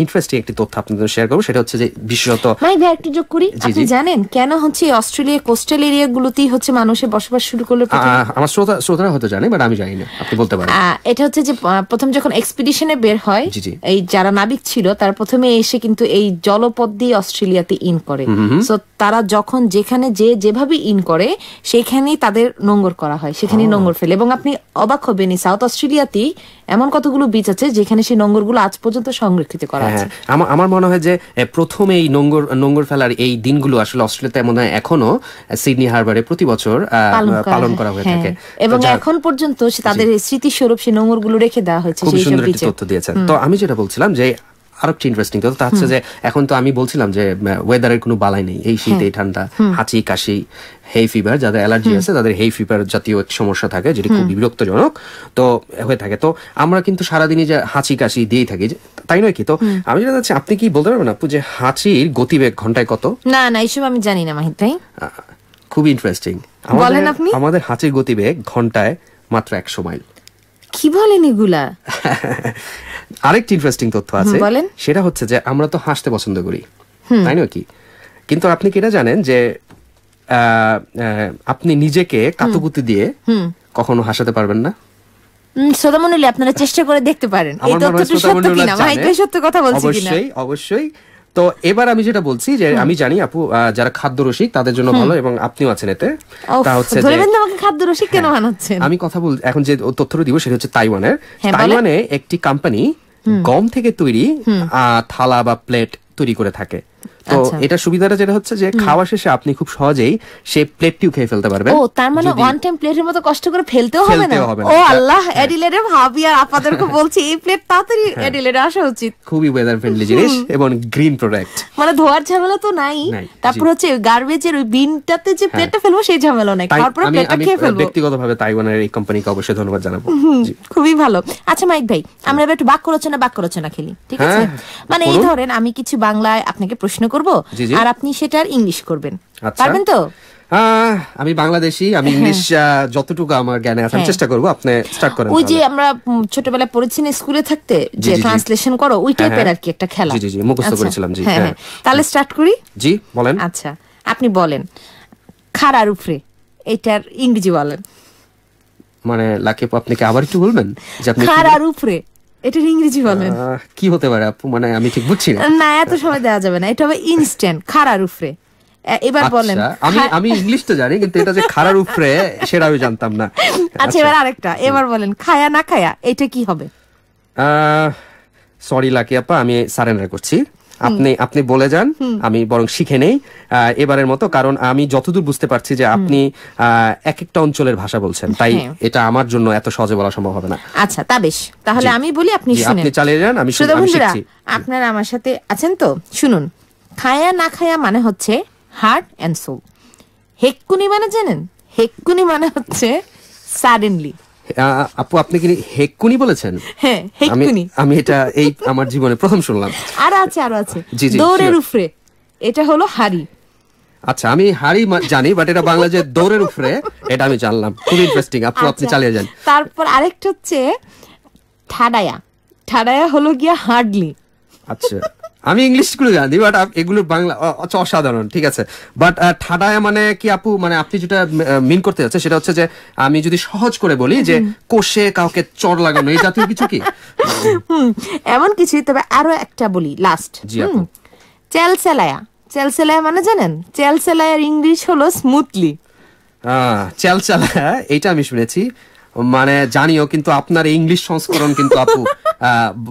ইন্টারেস্টিং একটি তথ্য আপনাদের শেয়ার করবো, সেটা হচ্ছে যে বিশেষত একটু যোগ করি। আপনি জানেন কেন হচ্ছে অস্ট্রেলিয়া কোস্টাল এরিয়া গুলোতেই হচ্ছে মানুষের বসবাস শুরু করলো? আমার শ্রোতারা হয়তো জানে, বাট আমি জানি না, আপনি বলতে পারেন। এটা হচ্ছে যে প্রথম যখন এক্সপিডিশনে বের হয়, এই যারা নাবিক ছিল তারা প্রথমে এসে কিন্তু এই জলপথ দিয়ে অস্ট্রেলিয়াতে ইন করে। সো তারা যখন যেখানে যেভাবে ইন করে সেখানেই তাদের নোঙ্গর করা হয়, সেখানেই নোঙ্গর ফেলে। এবং আপনি অবাক হবেন, সাউথ অস্ট্রেলিয়াতেই এমন কতগুলো বিচ আছে যেখানে সেই নোঙ্গরগুলো আজ পর্যন্ত সংরক্ষিত করা আছে। আমার মনে হয় যে প্রথমে এই নোঙ্গর ফেলার এই দিনগুলো আসলে অস্ট্রেলিয়াতে মনে হয় এখনো সিডনি হারবারে প্রতি বছর পালন করা হয়ে থাকে, এবং এখন পর্যন্ত তাদের স্মৃতিস্বরূপ সেই নোঙ্গরগুলো রেখে দেওয়া হয়েছে। খুব সুন্দর একটি তথ্য দিয়েছেন। তো আমি যেটা বলছিলাম যে আরেকটি ইন্টারেস্টিং তথ্য হচ্ছে যে এখন তো আমি বলছিলাম যে ওয়েদারের কোনো বালাই নেই, এই শীত এই ঠান্ডা, হাঁচি কাশি, হেই ফিভার, যাদের অ্যালার্জি আছে তাদের হেই ফিভার জাতীয় সমস্যা থাকে, যেটি খুব বিরক্তজনক তো হয়ে থাকে। তো আমরা কিন্তু সারাদিনই যে হাঁচি কাশি দিয়েই থাকি, তাই নয় কি? তো আমি জানতে চাচ্ছি, আপনি কি বলতে পারবেন আপু যে হাঁচির গতিবেগ ঘন্টায় কত? না এইসব আমি জানি না মাহিত ভাই। খুব ইন্টারেস্টিং। আমাদের হাঁচির গতিবেগ ঘন্টায় মাত্র 100 মাইল। কি বলেন এগুলা? আরেকটি ইন্টারেস্টিং তথ্য আছে, সেটা হচ্ছে যে আমরা তো হাসতে পছন্দ করি, তাই নয় কি? কিন্তু আপনি কি এটা জানেন যে আপনি নিজেকে কাতুকুতি দিয়ে কখনো হাসাতে পারবেন না? শ্রোতামণ্ডলী, আপনারা চেষ্টা করে দেখতে পারেন এই তথ্যটি সত্য কিনা, মাহিত ভাই সত্য কথা বলছে কিনা। অবশ্যই। তো এবার আমি যেটা বলছি যে আমি জানি আপু যারা খাদ্য রসিক তাদের জন্য ভালো, এবং আপনিও আছেন এতে। তা হচ্ছে যে আমাকে খাদ্য রসিক কেন বানাচ্ছেন? আমি কথা বল এখন যে তথ্যটা দিব সেটা হচ্ছে তাইওয়ানে একটি কোম্পানি গম থেকে তৈরি থালা বা প্লেট তৈরি করে থাকে। তো এটা সুবিধাটা যেটা হচ্ছে যে খাওয়া শেষে আপনি খুব সহজেই সেই প্লেটটিও খেয়ে ফেলতে পারবেন। ও, তার মানে ওয়ান টাইম প্লেটের মতো কষ্ট করে ফেলতেও হবে না। ও আল্লাহ, এডিলেডে ভাবি আর আপনাদেরকে বলছি এই প্লেট তাড়াতাড়ি এডিলেডে আসা উচিত। খুবই ওয়েদার ফ্রেন্ডলি জিনিস এবং গ্রিন প্রোডাক্ট, মানে ধোয়ার ঝামেলা তো নাই। তারপর হচ্ছে গার্বেজের ওই বিনটাতে যে প্লেটটা ফেলবো সেই ঝামেলা নাই, তারপর প্লেটটা খেয়ে ফেলবো। ব্যক্তিগতভাবে তাইওয়ানের এই কোম্পানিকে অবশ্যই ধন্যবাদ জানাবো। খুবই ভালো। আচ্ছা মাইক ভাই, আমরা এবার একটু বাক্য রচনা খেলি, ঠিক আছে? মানে এই ধরেন আমি কিছু বাংলায় আপনাকে প্রশ্ন করব আর আপনি সেটার ইংলিশ করবেন, পারবেন তো? আমি বাংলাদেশি, আমি ইংলিশ যতটুকু আমার জ্ঞানে আছে চেষ্টা করব। আপনি স্টার্ট করেন। ওই যে আমরা ছোটবেলায় পড়েছি না স্কুলে থাকতে যে ট্রান্সলেশন করো, ওই টাইপের আর কি একটা খেলা। জি মুখস্থ করেছিলাম। জি হ্যাঁ, তাহলে স্টার্ট করি। জি বলেন। আচ্ছা, আপনি বলেন খাড়ার উপরে, এটার ইংরেজি বলেন। মানে লাকিপ, আপনি কি আবার একটু বলবেন যে আপনি খাড়ার উপরে এটার ইংরেজি বলেন? কি হতে পারে আপু, মানে আমি ঠিক বুঝছি না। না, এত সময় দেওয়া যাবে না, এটা হবে ইনস্ট্যান্ট খাড়ার উপরে। এবার বলেন। আমি ইংলিশ তো জানি, কিন্তু এটা যে খাড়ার উপরে সেটা আমি জানতাম না। আচ্ছা, এবার আরেকটা, এবার বলেন খায়া না খায়া, এটা কি হবে? সরি লাকি আপা, আমি সারেন্ডার করছি। আপনি বলে যান, আমি বরং শিখে নেই এবারের মতো, কারণ আমি যতদূর বুঝতে পারছি যে আপনি এক একটা অঞ্চলের ভাষা বলছেন, তাই এটা আমার জন্য এত সহজে বলা সম্ভব হবে না। আচ্ছা, তা বেশ, তাহলে আমি বলি, আপনি শুনেন। আপনি চালিয়ে যান, আমি শিখছি। আপনারা আমার সাথে আছেন তো? শুনুন, খায়া না খায়া মানে হচ্ছে হার্ট এন্ড সোল। হেক্কুনি মানে জানেন? হেক্কুনি মানে হচ্ছে সাডেনলি। আপু আপনি কি হেক্কুনি বলেছেন? হ্যাঁ, হেক্কুনি। আমি এটা এই আমার জীবনে প্রথম শুনলাম। আরো আছে জি, জি, দৌড়ের sure. উপরে, এটা হলো হাড়ি। আচ্ছা, আমি হাড়ি জানি, বাট এটা বাংলা যে দৌড়ের উপরে, এটা আমি জানলাম। খুব ইন্টারেস্টিং আপু, আপনি আচ্ছা, চালিয়ে যান। তারপর আরেকটা হচ্ছে ঠাডায়া। ঠাডায়া হলো গিয়া হার্ডলি। আচ্ছা, আমি ইংলিশ গুলো জানি, বাট এগুলো বাংলা অসাধারণ। ঠিক আছে, বাট ঠাডায়া মানে কি আপু? মানে আপনি যেটা মিন করতে যাচ্ছে সেটা হচ্ছে যে, আমি যদি সহজ করে বলি যে কোষে কাউকে চড় লাগানো, এই জাতীয় কিছু কি? এমন কিছুই। তবে আরো একটা বলি লাস্ট। জি আপু। চেলসেলায়া। চেলসেলায়া মানে জানেন? চেলসেলায়ার ইংলিশ হলো স্মুথলি। চালচালা, এইটা আমি শুনেছি, মানে জানিও, কিন্তু আপনার ইংলিশ সংস্করণ কিন্তু আপু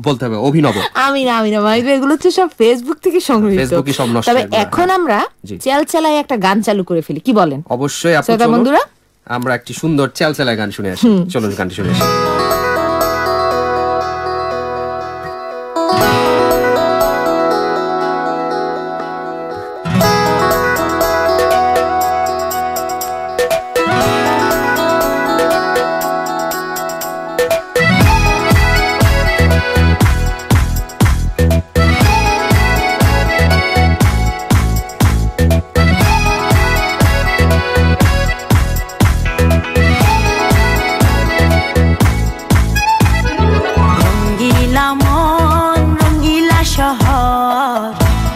বলতে হবে অভিনব। আমি না ভাই, এগুলো হচ্ছে সব ফেসবুক থেকে সংগৃহীত। ফেসবুকই সব নষ্ট। তবে এখন আমরা জি। চেলসেলায় একটা গান চালু করে ফেলি, কি বলেন? অবশ্যই আপু, শ্রোতা চলুন বন্ধুরা, আমরা একটি সুন্দর চালচালা গান শুনে আসি। চলুন গানটি শুনে আসি। রঙ্গিলা মন রঙ্গিলা শহর,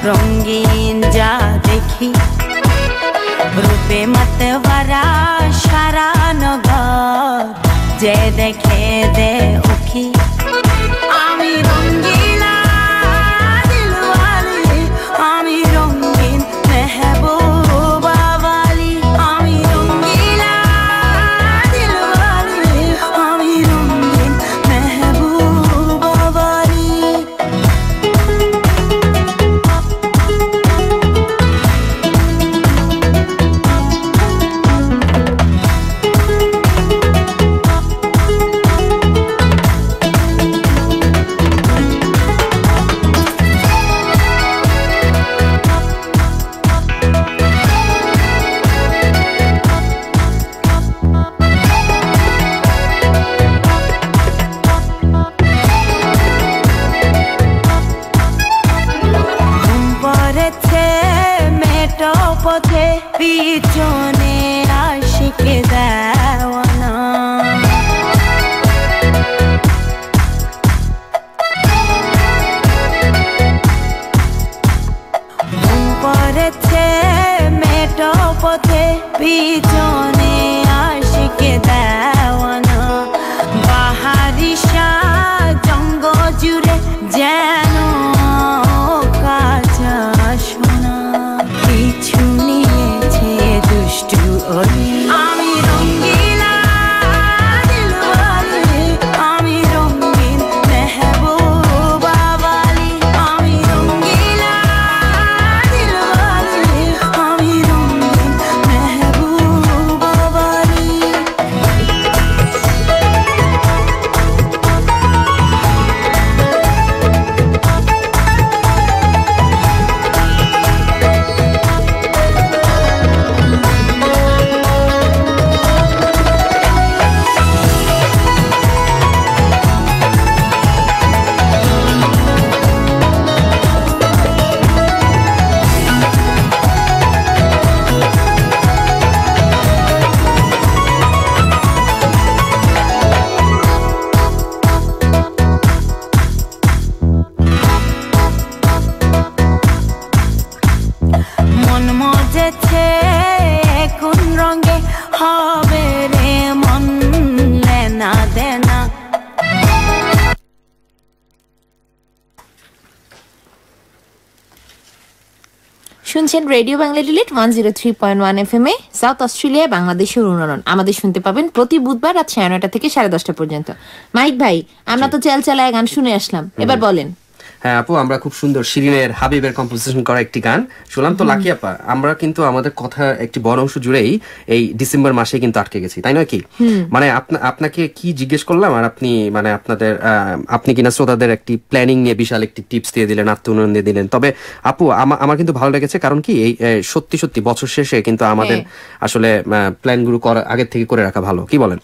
রঙিন যা দেখি রূপে মাতওয়ারা সারা নগর, যে দেখে দে উখি। আমি রঙ্গিলা দিলওয়ালি, আমি রঙিন মেহবুবা ওয়ালি। আমি রঙ্গিলা দিলওয়ালি, আমি রঙিন মেহবুবা ওয়ালি। ঘুম পড়েছে মেটো পথে, পিছনে আশিকে দেওয়ানা। ঘুম পড়েছে মেটো পথে, পিছনে আশিকে দেওয়ানা। বাহারি জঙ্গ জুড়ে যেন কাঁচা সোনা, পিছু নিয়েছে দুষ্টু ওই। আমি রঙ্গিলা দিলওয়ালি, আমি রঙিন মেহবুবা ওয়ালি। আমি রঙ্গিলা দিলওয়ালি, আমি রঙিন মেহবুবা ওয়ালি। মন মজেছে কোন রঙে হবে রে মন লেনা দেনা। শুনছেন রেডিও বাংলা ডিলিট 103.1 FM এ সাউথ অস্ট্রেলিয়ায় বাংলাদেশের উন্নয়ন। আমাদের শুনতে পাবেন প্রতি বুধবার রাত 9:30 থেকে 10:30 পর্যন্ত। মাইক ভাই, আমরা তো চালচালায় গান শুনে আসলাম, এবার বলেন। হ্যাঁ আপু, আমরা খুব সুন্দর শিরিনের হাবিবের কম্পোজিশন করা একটি গান শুনলাম। তো লাকি আপা, আমরা কিন্তু আমাদের কথা একটি বড় অংশ জুড়েই এই ডিসেম্বর মাসে কিন্তু আটকে গেছি, তাই নয় কি? মানে আপনাকে কি জিজ্ঞেস করলাম, আর আপনি মানে আপনি কিনা শ্রোতাদের একটি প্ল্যানিং নিয়ে বিশাল একটি টিপস দিয়ে দিলেন, আত্ম উন্নয়ন দিয়ে দিলেন। তবে আপু, আমার কিন্তু ভালো লেগেছে, কারণ কি এই সত্যি বছর শেষে কিন্তু আমাদের আসলে প্ল্যান গুলো আগের থেকে করে রাখা ভালো, কি বলেন?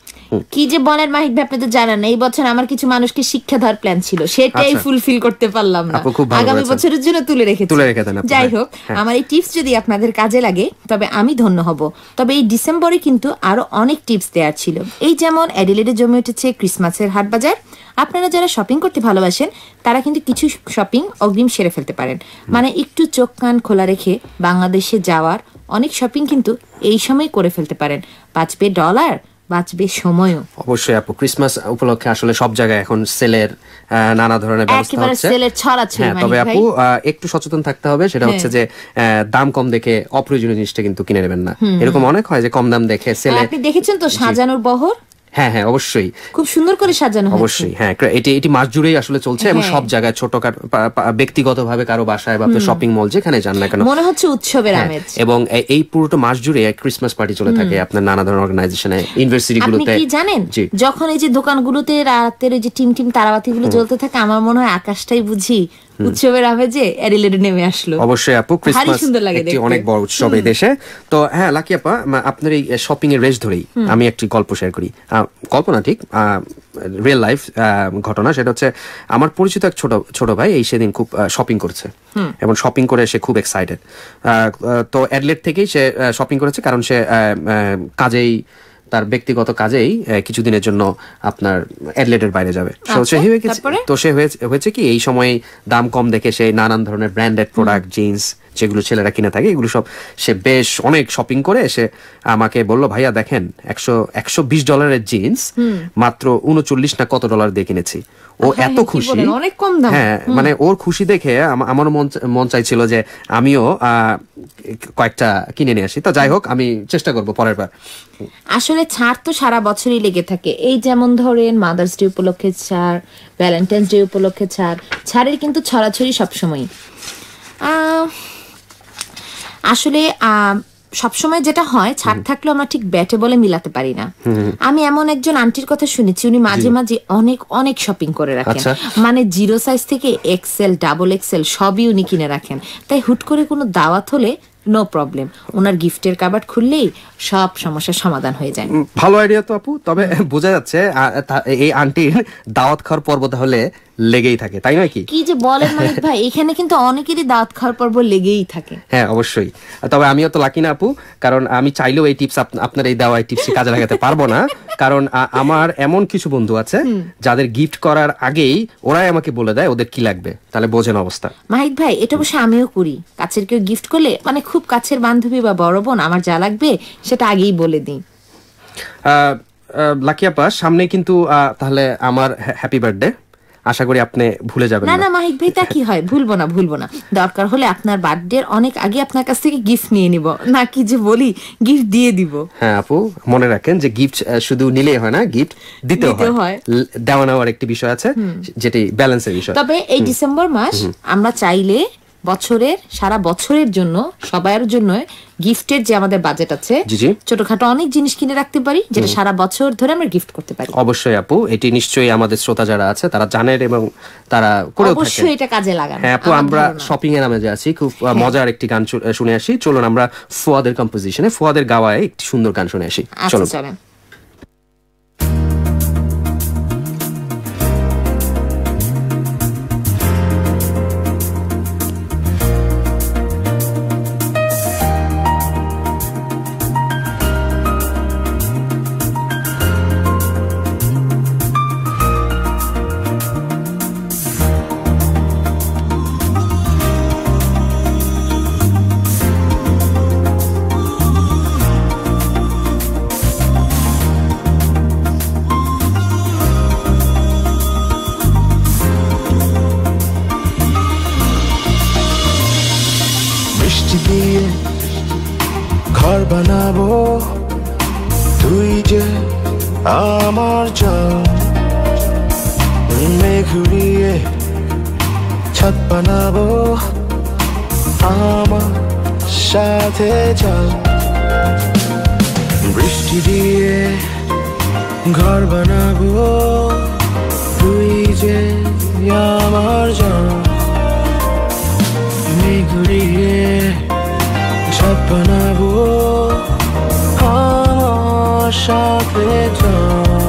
কি যে বলেন মাহিক ভাই, আপনি তো জানেন এই বছর আমার কিছু মানুষকে শিক্ষা দেওয়ার প্ল্যান ছিল, সেটাই আচ্ছা। ফুলফিল করতে পারলাম না, আপু খুব ভালো আগামী করেছেন। বছরের জন্য তুলে রেখে দেন আপু, যাই হ্যাঁ। হোক, হ্যাঁ। আমার এই টিপস যদি আপনাদের কাজে লাগে তবে আমি ধন্য হব। তবে এই ডিসেম্বরে কিন্তু আরো অনেক টিপস দেওয়ার ছিল। এই যেমন অ্যাডিলেডে জমে উঠেছে ক্রিসমাসের হাট বাজার। আপনারা যারা শপিং করতে ভালোবাসেন তারা কিন্তু কিছু শপিং অগ্রিম সেরে ফেলতে পারেন। মানে একটু চোখ কান খোলা রেখে বাংলাদেশে যাওয়ার অনেক শপিং কিন্তু এই সময় করে ফেলতে পারেন। বাঁচবে ডলার, বাঁচবে সময়ও। অবশ্যই আপু, ক্রিসমাস উপলক্ষে আসলে সব জায়গায় এখন সেলের নানা ধরনের ব্যবস্থা একেবারে হচ্ছে। সেলের ছড়াছড়ি। হ্যাঁ, তবে মানিক ভাই, আপু একটু সচেতন থাকতে হবে, সেটা হচ্ছে যে দাম কম দেখে অপ্রয়োজনীয় জিনিসটা কিন্তু কিনে নেবেন না। এরকম অনেক হয় যে কম দাম দেখে সেলে। আপনি দেখেছেন তো সাজানোর বহর? হ্যাঁ হ্যাঁ, অবশ্যই খুব সুন্দর করে সাজানো হয়েছে। অবশ্যই। হ্যাঁ, এটি মাস জুড়েই আসলে চলছে এবং হ্যাঁ। সব জায়গায় ছোট ব্যক্তিগতভাবে কারো বাসায় বা শপিং মল যেখানে যান না কেন, মনে হচ্ছে উৎসবের হ্যাঁ, আমেজ। এবং এই পুরোটা মাস জুড়ে ক্রিসমাস পার্টি চলে থাকে আপনার নানা ধরনের অর্গানাইজেশনে, ইউনিভার্সিটি আপনি গুলোতে। কি জানেন, জি। যখন এই যে দোকানগুলোতে রাতের ওই যে টিম টিম তারাবাতি গুলো জ্বলতে থাকে, আমার মনে হয় আকাশটাই বুঝি উৎসবের আমেজে অ্যাডিলেডে নেমে আসলো। অবশ্যই আপু, ভারী ক্রিসমাস সুন্দর লাগে একটি দেখতে। অনেক বড় উৎসব এই দেশে। তো হ্যাঁ লাকি আপা, আপনার এই শপিং এর রেস ধরেই আমি একটি গল্প শেয়ার করি। গল্প না, ঠিক রিয়েল লাইফ ঘটনা। সেটা হচ্ছে আমার পরিচিত এক ছোট ভাই এই সেদিন খুব শপিং করছে এবং শপিং করে সে খুব এক্সাইটেড। তো অ্যাডলেট থেকেই সে শপিং করেছে, কারণ সে কাজেই, তার ব্যক্তিগত কাজেই কিছুদিনের জন্য আপনার অ্যাডলেটের বাইরে যাবে। তো সে হয়েছে কি, এই সময় দাম কম দেখে সে নানান ধরনের ব্র্যান্ডেড প্রোডাক্ট, জিন্স যেগুলো ছেলেরা কিনে থাকে, এগুলো সব সে বেশ অনেক শপিং করে সে আমাকে বললো, ভাইয়া দেখেন $120 জিন্স মাত্র 39 না কত ডলার দিয়ে কিনেছি। ও এত খুশি, অনেক কম দাম। হ্যাঁ, মানে ওর খুশি দেখে আমার মন চাইছিল যে আমিও কয়েকটা কিনে নিয়ে আসি। তো যাই হোক, আমি চেষ্টা করবো পরের বার। আসলে ছাড় তো সারা বছরই লেগে থাকে। এই যেমন ধরেন মাদার্স ডে উপলক্ষে ছাড়, ভ্যালেন্টাইন্স ডে উপলক্ষে ছাড়ের কিন্তু ছড়াছড়ি সবসময়। আসলে সবসময় যেটা হয়, ছাড় থাকলেও আমরা ঠিক ব্যাটে বলে মিলাতে পারি না। আমি এমন একজন আন্টির কথা শুনেছি, উনি মাঝে মাঝে অনেক অনেক শপিং করে রাখেন। মানে জিরো সাইজ থেকে এক্সেল, ডাবল এক্সেল সবই উনি কিনে রাখেন। তাই হুট করে কোনো দাওয়াত হলে নো প্রবলেম, ওনার গিফটের কাবার্ড খুললেই সব সমস্যার সমাধান হয়ে যায়। ভালো আইডিয়া তো আপু। তবে বোঝা যাচ্ছে এই আন্টির দাওয়াত খাওয়ার পর্ব তাহলে লেগেই থাকে, তাই নয় কি? কি যে বলেন মানিক ভাই, এখানে কিন্তু অনেকেরই দাওয়াত খাওয়ার পর্ব লেগেই থাকে। হ্যাঁ অবশ্যই। তবে আমিও তো লাকি না আপু, কারণ আমি চাইলেও এই টিপস, আপনার এই দেওয়া এই টিপস কাজে লাগাতে পারবো না। কারণ আমার এমন কিছু বন্ধু আছে যাদের গিফট করার আগেই ওরাই আমাকে বলে দেয় ওদের কি লাগবে। তাহলে বোঝেন অবস্থা। মাহিক ভাই, এটা অবশ্য আমিও করি। কাছের কেউ গিফট করলে, মানে খুব কাছের বান্ধবী বা বড় বোন, আমার যা লাগবে সেটা আগেই বলে দিই। লাকি আপা, সামনে কিন্তু তাহলে আমার হ্যাপি বার্থডে, আশা করি আপনি ভুলে যাবেন না। না। না মাহিক ভাই, তা কি হয়, ভুলবো না। দরকার হলে আপনার বার্থডে অনেক আগে আপনার কাছ থেকে গিফট নিয়ে নিব, না কি যে বলি, গিফট দিয়ে দিব। হ্যাঁ আপু, মনে রাখেন যে গিফট শুধু নিলেই হয় না, গিফট দিতেও হয়। দেওয়া নেওয়ার একটি বিষয় আছে, যেটি ব্যালেন্সের বিষয়। তবে এই ডিসেম্বর মাস আমরা চাইলে সারা বছরের জন্য সবার জন্য গিফটের যে আমাদের বাজেট আছে, ছোটখাটো অনেক জিনিস কিনে রাখতে পারি, যেটা সারা বছর ধরে আমরা গিফট করতে পারি। অবশ্যই আপু, এটি নিশ্চয়ই আমাদের শ্রোতা যারা আছে তারা জানেন এবং তারা করেও থাকে। অবশ্যই এটা কাজে লাগান। হ্যাঁ আপু, আমরা শপিং এর নামে আছি, খুব মজার একটি গান শুনে আসি। চলুন আমরা ফুয়াদের কম্পোজিশনে, ফুয়াদের গাওয়ায় একটি সুন্দর গান শুনে আসি। চলুন। ঘর বানাবো, তুই যে আমার জান, মেঘ উড়িয়ে ছাদ বানাবো, আমার সাথে চল। বৃষ্টি দিয়ে ঘর বানাবো, তুই যে আমার জান, মেঘ উড়িয়ে ছাদ বানাবো, আমার সাথে চল।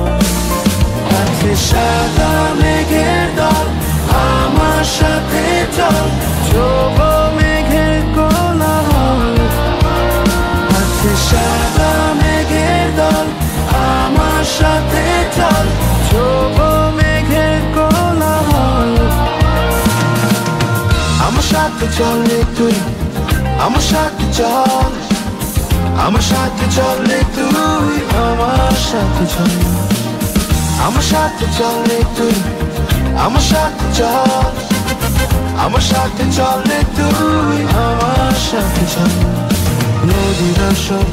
চলে তুই আমার সাথে চল আমার সাথে চলে তুই আমার সাথে চল আমার সাথে চলে তুই আমার সাথে চল আমার সাথে চলে তুই আমার সাথে চল নদীর সব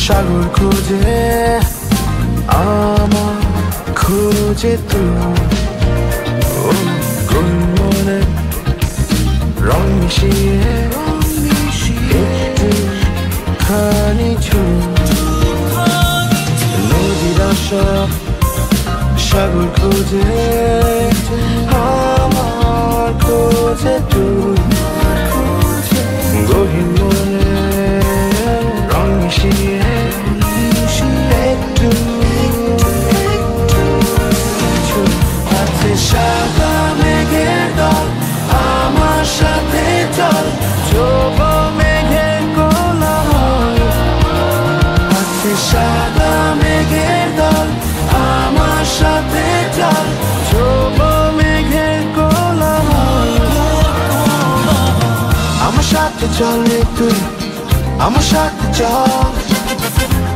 সাগর খুঁজে আমার খুঁজে তুই মনে রং মিশিয়ে একটু খানি নদীর সব সাগর খুঁজে আমার খুঁজে তুই গহীন মনে রং মিশিয়ে একটু হাতে সাদা মেঘের দল আমার সাথে চল যোগ মেঘের কোলাহল হাতে সাদা মেঘের দল আমার সাথে চল যোগ মেঘের কোলাহল আমার সাথে চলে তুই আমার সাথে চল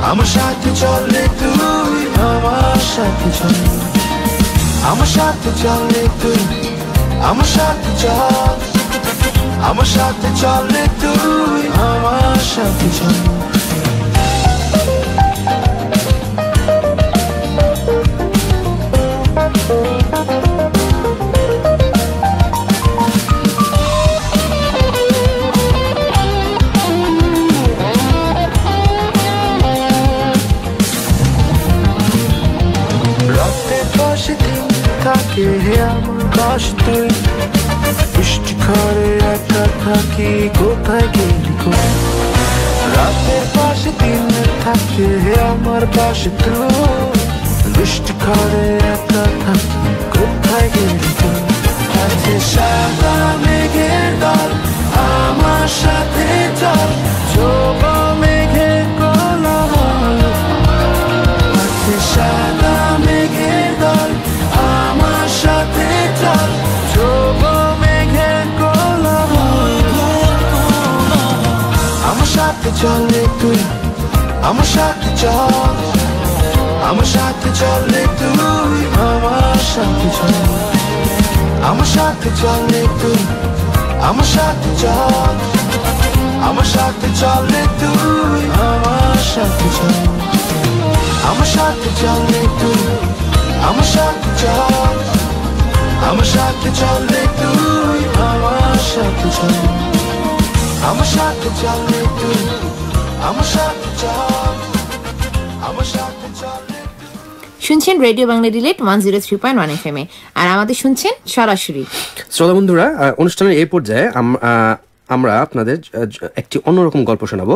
আমার সাথে চলে তুই আমার সাথে চল আমার সাথে চলে তুই আমার সাথে চল আমার সাথে চলে তুই আমার সাথে চল রাতের পাশে দিন থাকে আমার পাশে তুই বৃষ্টি ঘরে একা থাকি কোথায় গেলি রাতের পাশে দিন থাকে আমার পাশে তুই বৃষ্টি ঘরে একা থাকি কোথায় গেলি আছে সাদা মেঘের দল আমার সাথে চল যোগ মেঘের কোলাহল আছে সাদা মেঘের দল আমার সাথে চল যোগ মেঘের কোলাহল আমার সাথে চলে তুই আমার সাথে চল আমার সাথে চলে তুই আমার সাথে চল আমার সাথে চলে তুই আমার সাথে চল আমার সাথে চলে তুই আমার সাথে চল আমার সাথে চলে তুই আমার সাথে চল আমার সাথে চলে তুই আমার সাথে চল আমার সাথে চলে তুই আমার সাথে চল আমার সাথে চলে শুনছেন রেডিও বাংলা ডিলেট 103.1 FM এ আর আমাদের শুনছেন সরাসরি। শ্রোতা বন্ধুরা, অনুষ্ঠানের এই পর্যায়ে আমরা আপনাদের একটি অন্যরকম গল্প শোনাবো।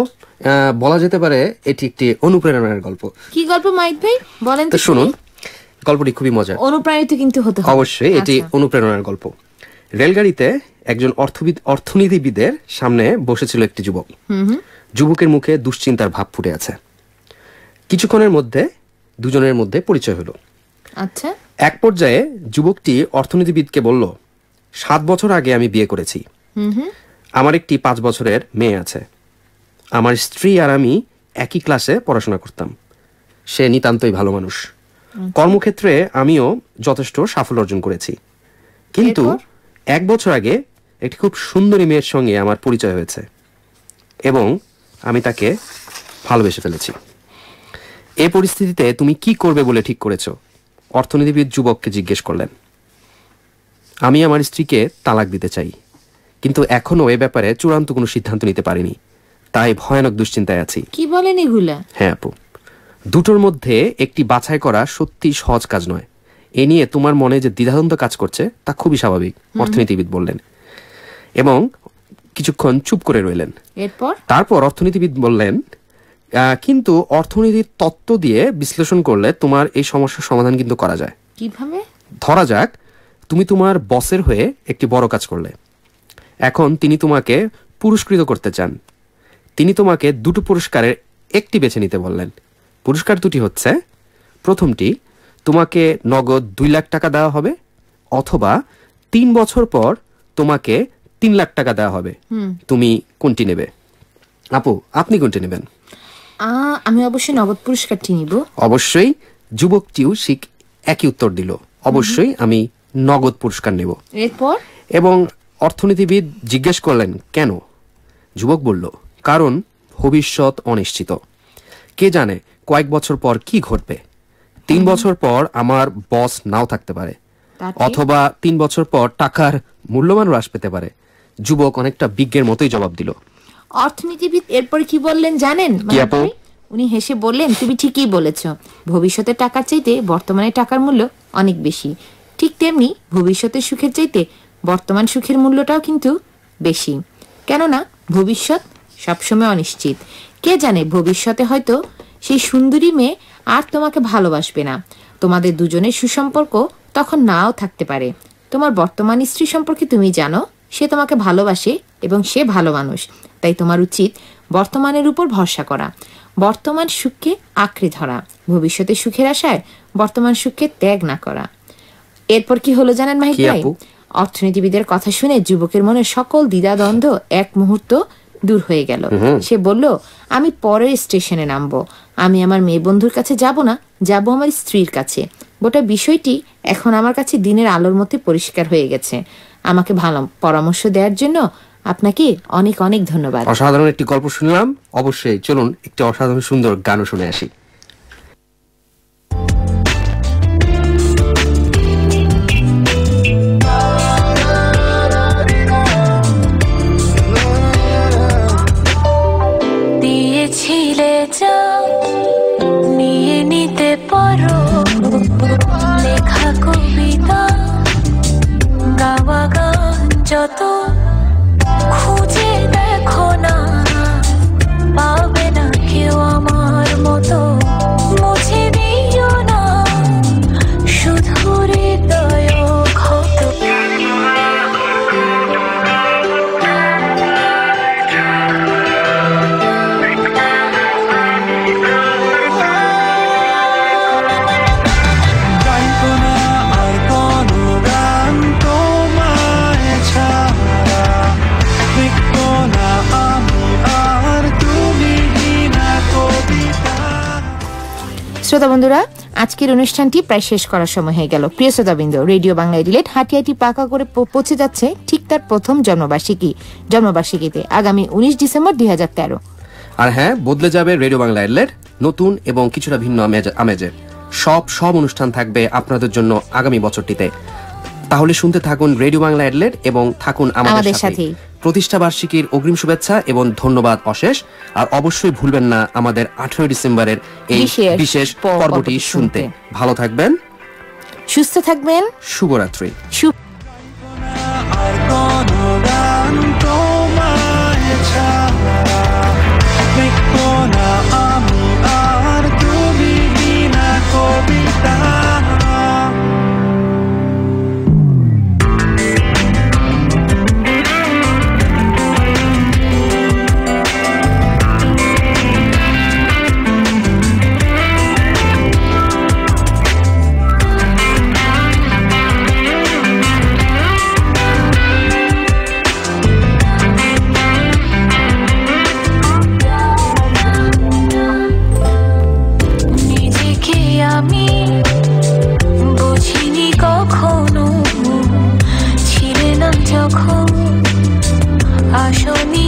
বলা যেতে পারে এটি একটি অনুপ্রেরণার গল্প। কি গল্প মাইক ভাই বলেন তো? শুনুন, গল্পটি খুবই মজার। অনুপ্রাণিত কিন্তু হতে হবে অবশ্যই, এটি অনুপ্রেরণার গল্প। রেলগাড়িতে একজন অর্থনীতিবিদের সামনে বসেছিল একটি যুবক। যুবকের মুখে দুশ্চিন্তার ভাব ফুটে আছে। কিছুক্ষণের মধ্যে দুজনের মধ্যে পরিচয় হলো। আচ্ছা। এক পর্যায়ে যুবকটি অর্থনীতিবিদকে বলল, 7 বছর আগে আমি বিয়ে করেছি। আমার একটি 5 বছরের মেয়ে আছে। আমার স্ত্রী আর আমি একই ক্লাসে পড়াশোনা করতাম। সে নিতান্তই ভালো মানুষ। কর্মক্ষেত্রে আমিও যথেষ্ট সাফল্য অর্জন করেছি। কিন্তু 1 বছর আগে একটি খুব সুন্দরী মেয়ের সঙ্গে আমার পরিচয় হয়েছে এবং আমি তাকে ভালোবেসে ফেলেছি। এই পরিস্থিতিতে তুমি কি করবে বলে ঠিক করেছো? অর্থনীতিবিদ যুবককে জিজ্ঞেস করলেন। আমি আমার স্ত্রীকে তালাক দিতে চাই, কিন্তু এখনো এ ব্যাপারে চূড়ান্ত কোনো সিদ্ধান্ত নিতে পারিনি, তাই ভয়ানক দুশ্চিন্তায় আছি। কি বলেন এগুলা? হ্যাঁ আপু, দুটোর মধ্যে একটি বাছাই করা সত্যি সহজ কাজ নয়। এ নিয়ে তোমার মনে যে দ্বিধাদ্বন্দ্ব কাজ করছে তা খুবই স্বাভাবিক, অর্থনীতিবিদ বললেন এবং কিছুক্ষণ চুপ করে রইলেন। তারপর অর্থনীতিবিদ বললেন, কিন্তু অর্থনীতির তত্ত্ব দিয়ে বিশ্লেষণ করলে তোমার এই সমস্যার সমাধান কিন্তু করা যায়। কিভাবে? ধরা যাক তুমি তোমার বসের হয়ে একটি বড় কাজ করলে। এখন তিনি তোমাকে পুরস্কৃত করতে চান। তিনি তোমাকে 2টো পুরস্কারের একটি বেছে নিতে বললেন। পুরস্কার 2টি হচ্ছে, প্রথমটি তোমাকে নগদ 2 লাখ টাকা দেওয়া হবে, অথবা 3 বছর পর তোমাকে 3 লাখ টাকা দেওয়া হবে, তুমি কোনটি নেবে? আপু, আপনি কোনটি নেবেন? আমি অবশ্যই নগদ পুরস্কারটি নিব। অবশ্যই যুবকটিও ঠিক একই উত্তর দিল, অবশ্যই আমি নগদ পুরস্কার নেব। এরপর এবং অর্থনীতিবিদ জিজ্ঞেস করলেন কেন? যুবক বলল, কারণ ভবিষ্যৎ অনিশ্চিত। কে জানে কয়েক বছর পর কি ঘটবে। 3 বছর পর আমার বস নাও থাকতে পারে, অথবা 3 বছর পর টাকার মূল্যমান হ্রাস পেতে পারে। যুবক অনেকটা বিজ্ঞের মতোই জবাব দিল। অর্থনীতিবিদ এরপর কি বললেন জানেন? কি আপু? উনি হেসে বললেন, তুমি ঠিকই বলেছ, ভবিষ্যতে টাকার চাইতে বর্তমানে টাকার মূল্য অনেক বেশি। ঠিক তেমনি ভবিষ্যতের সুখের চাইতে বর্তমান সুখের মূল্যটাও কিন্তু বেশি, কেননা ভবিষ্যৎ সবসময় অনিশ্চিত। কে জানে ভবিষ্যতে হয়তো সেই সুন্দরী মেয়ে আর তোমাকে ভালোবাসবে না, তোমাদের দুজনের সুসম্পর্ক তখন নাও থাকতে পারে। তোমার বর্তমান স্ত্রী সম্পর্কে তুমি জানো, সে তোমাকে ভালোবাসে এবং সে ভালো মানুষ। তাই তোমার উচিত বর্তমানের উপর ভরসা করা, বর্তমান সুখকে আঁকড়ে ধরা, ভবিষ্যতের সুখের আশায় বর্তমান সুখকে ত্যাগ না করা। এরপর কি হলো জানেন মাহিদ ভাই? অর্থনীতিবিদের কথা শুনে যুবকের মনে সকল দ্বিধাদ্বন্দ্ব এক মুহূর্ত দূর হয়ে গেল। সে বলল, আমি পরের স্টেশনে নামবো। আমি আমার মেয়ে বন্ধুর কাছে যাব না, যাব আমার স্ত্রীর কাছে। গোটা বিষয়টি এখন আমার কাছে দিনের আলোর মতো পরিষ্কার হয়ে গেছে। আমাকে ভালো পরামর্শ দেওয়ার জন্য আপনাকে অনেক অনেক ধন্যবাদ। অসাধারণ একটি গল্প শুনলাম, অবশ্যই চলুন একটি অসাধারণ সুন্দর গানও শুনে আসি। দিয়েছিলে যা নিয়ে নিতে পারো, লেখা কবিতা গাওয়া গান যত খুঁজে দেখো না, পাবে না কেউ আমার মতো, মুছে দিও না শুধু হৃদয় ক্ষত। শ্রোতা বন্ধুরা, আজকের অনুষ্ঠানটি প্রায় শেষ করার সময় হয়ে গেল। প্রিয় শ্রোতাবৃন্দ, রেডিও বাংলা রিলেট হাঁটিয়াটি পাকা করে পৌঁছে যাচ্ছে ঠিক তার প্রথম জন্মবার্ষিকীতে আগামী 19 ডিসেম্বর 2013। আর হ্যাঁ, বদলে যাবে রেডিও বাংলা রিলেট, নতুন এবং কিছুটা ভিন্ন আমেজে সব অনুষ্ঠান থাকবে আপনাদের জন্য আগামী বছরটিতে। তাহলে শুনতে থাকুন রেডিও বাংলা রিলেট এবং থাকুন আমাদের সাথে। প্রতিষ্ঠা বার্ষিকীর অগ্রিম শুভেচ্ছা এবং ধন্যবাদ অশেষ। আর অবশ্যই ভুলবেন না আমাদের 18 ডিসেম্বরের এই বিশেষ পর্বটি শুনতে। ভালো থাকবেন, সুস্থ থাকবেন, শুভরাত্রি। আসনি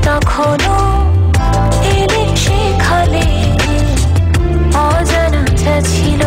তখনো এলে সেখানে অজানা ছিল।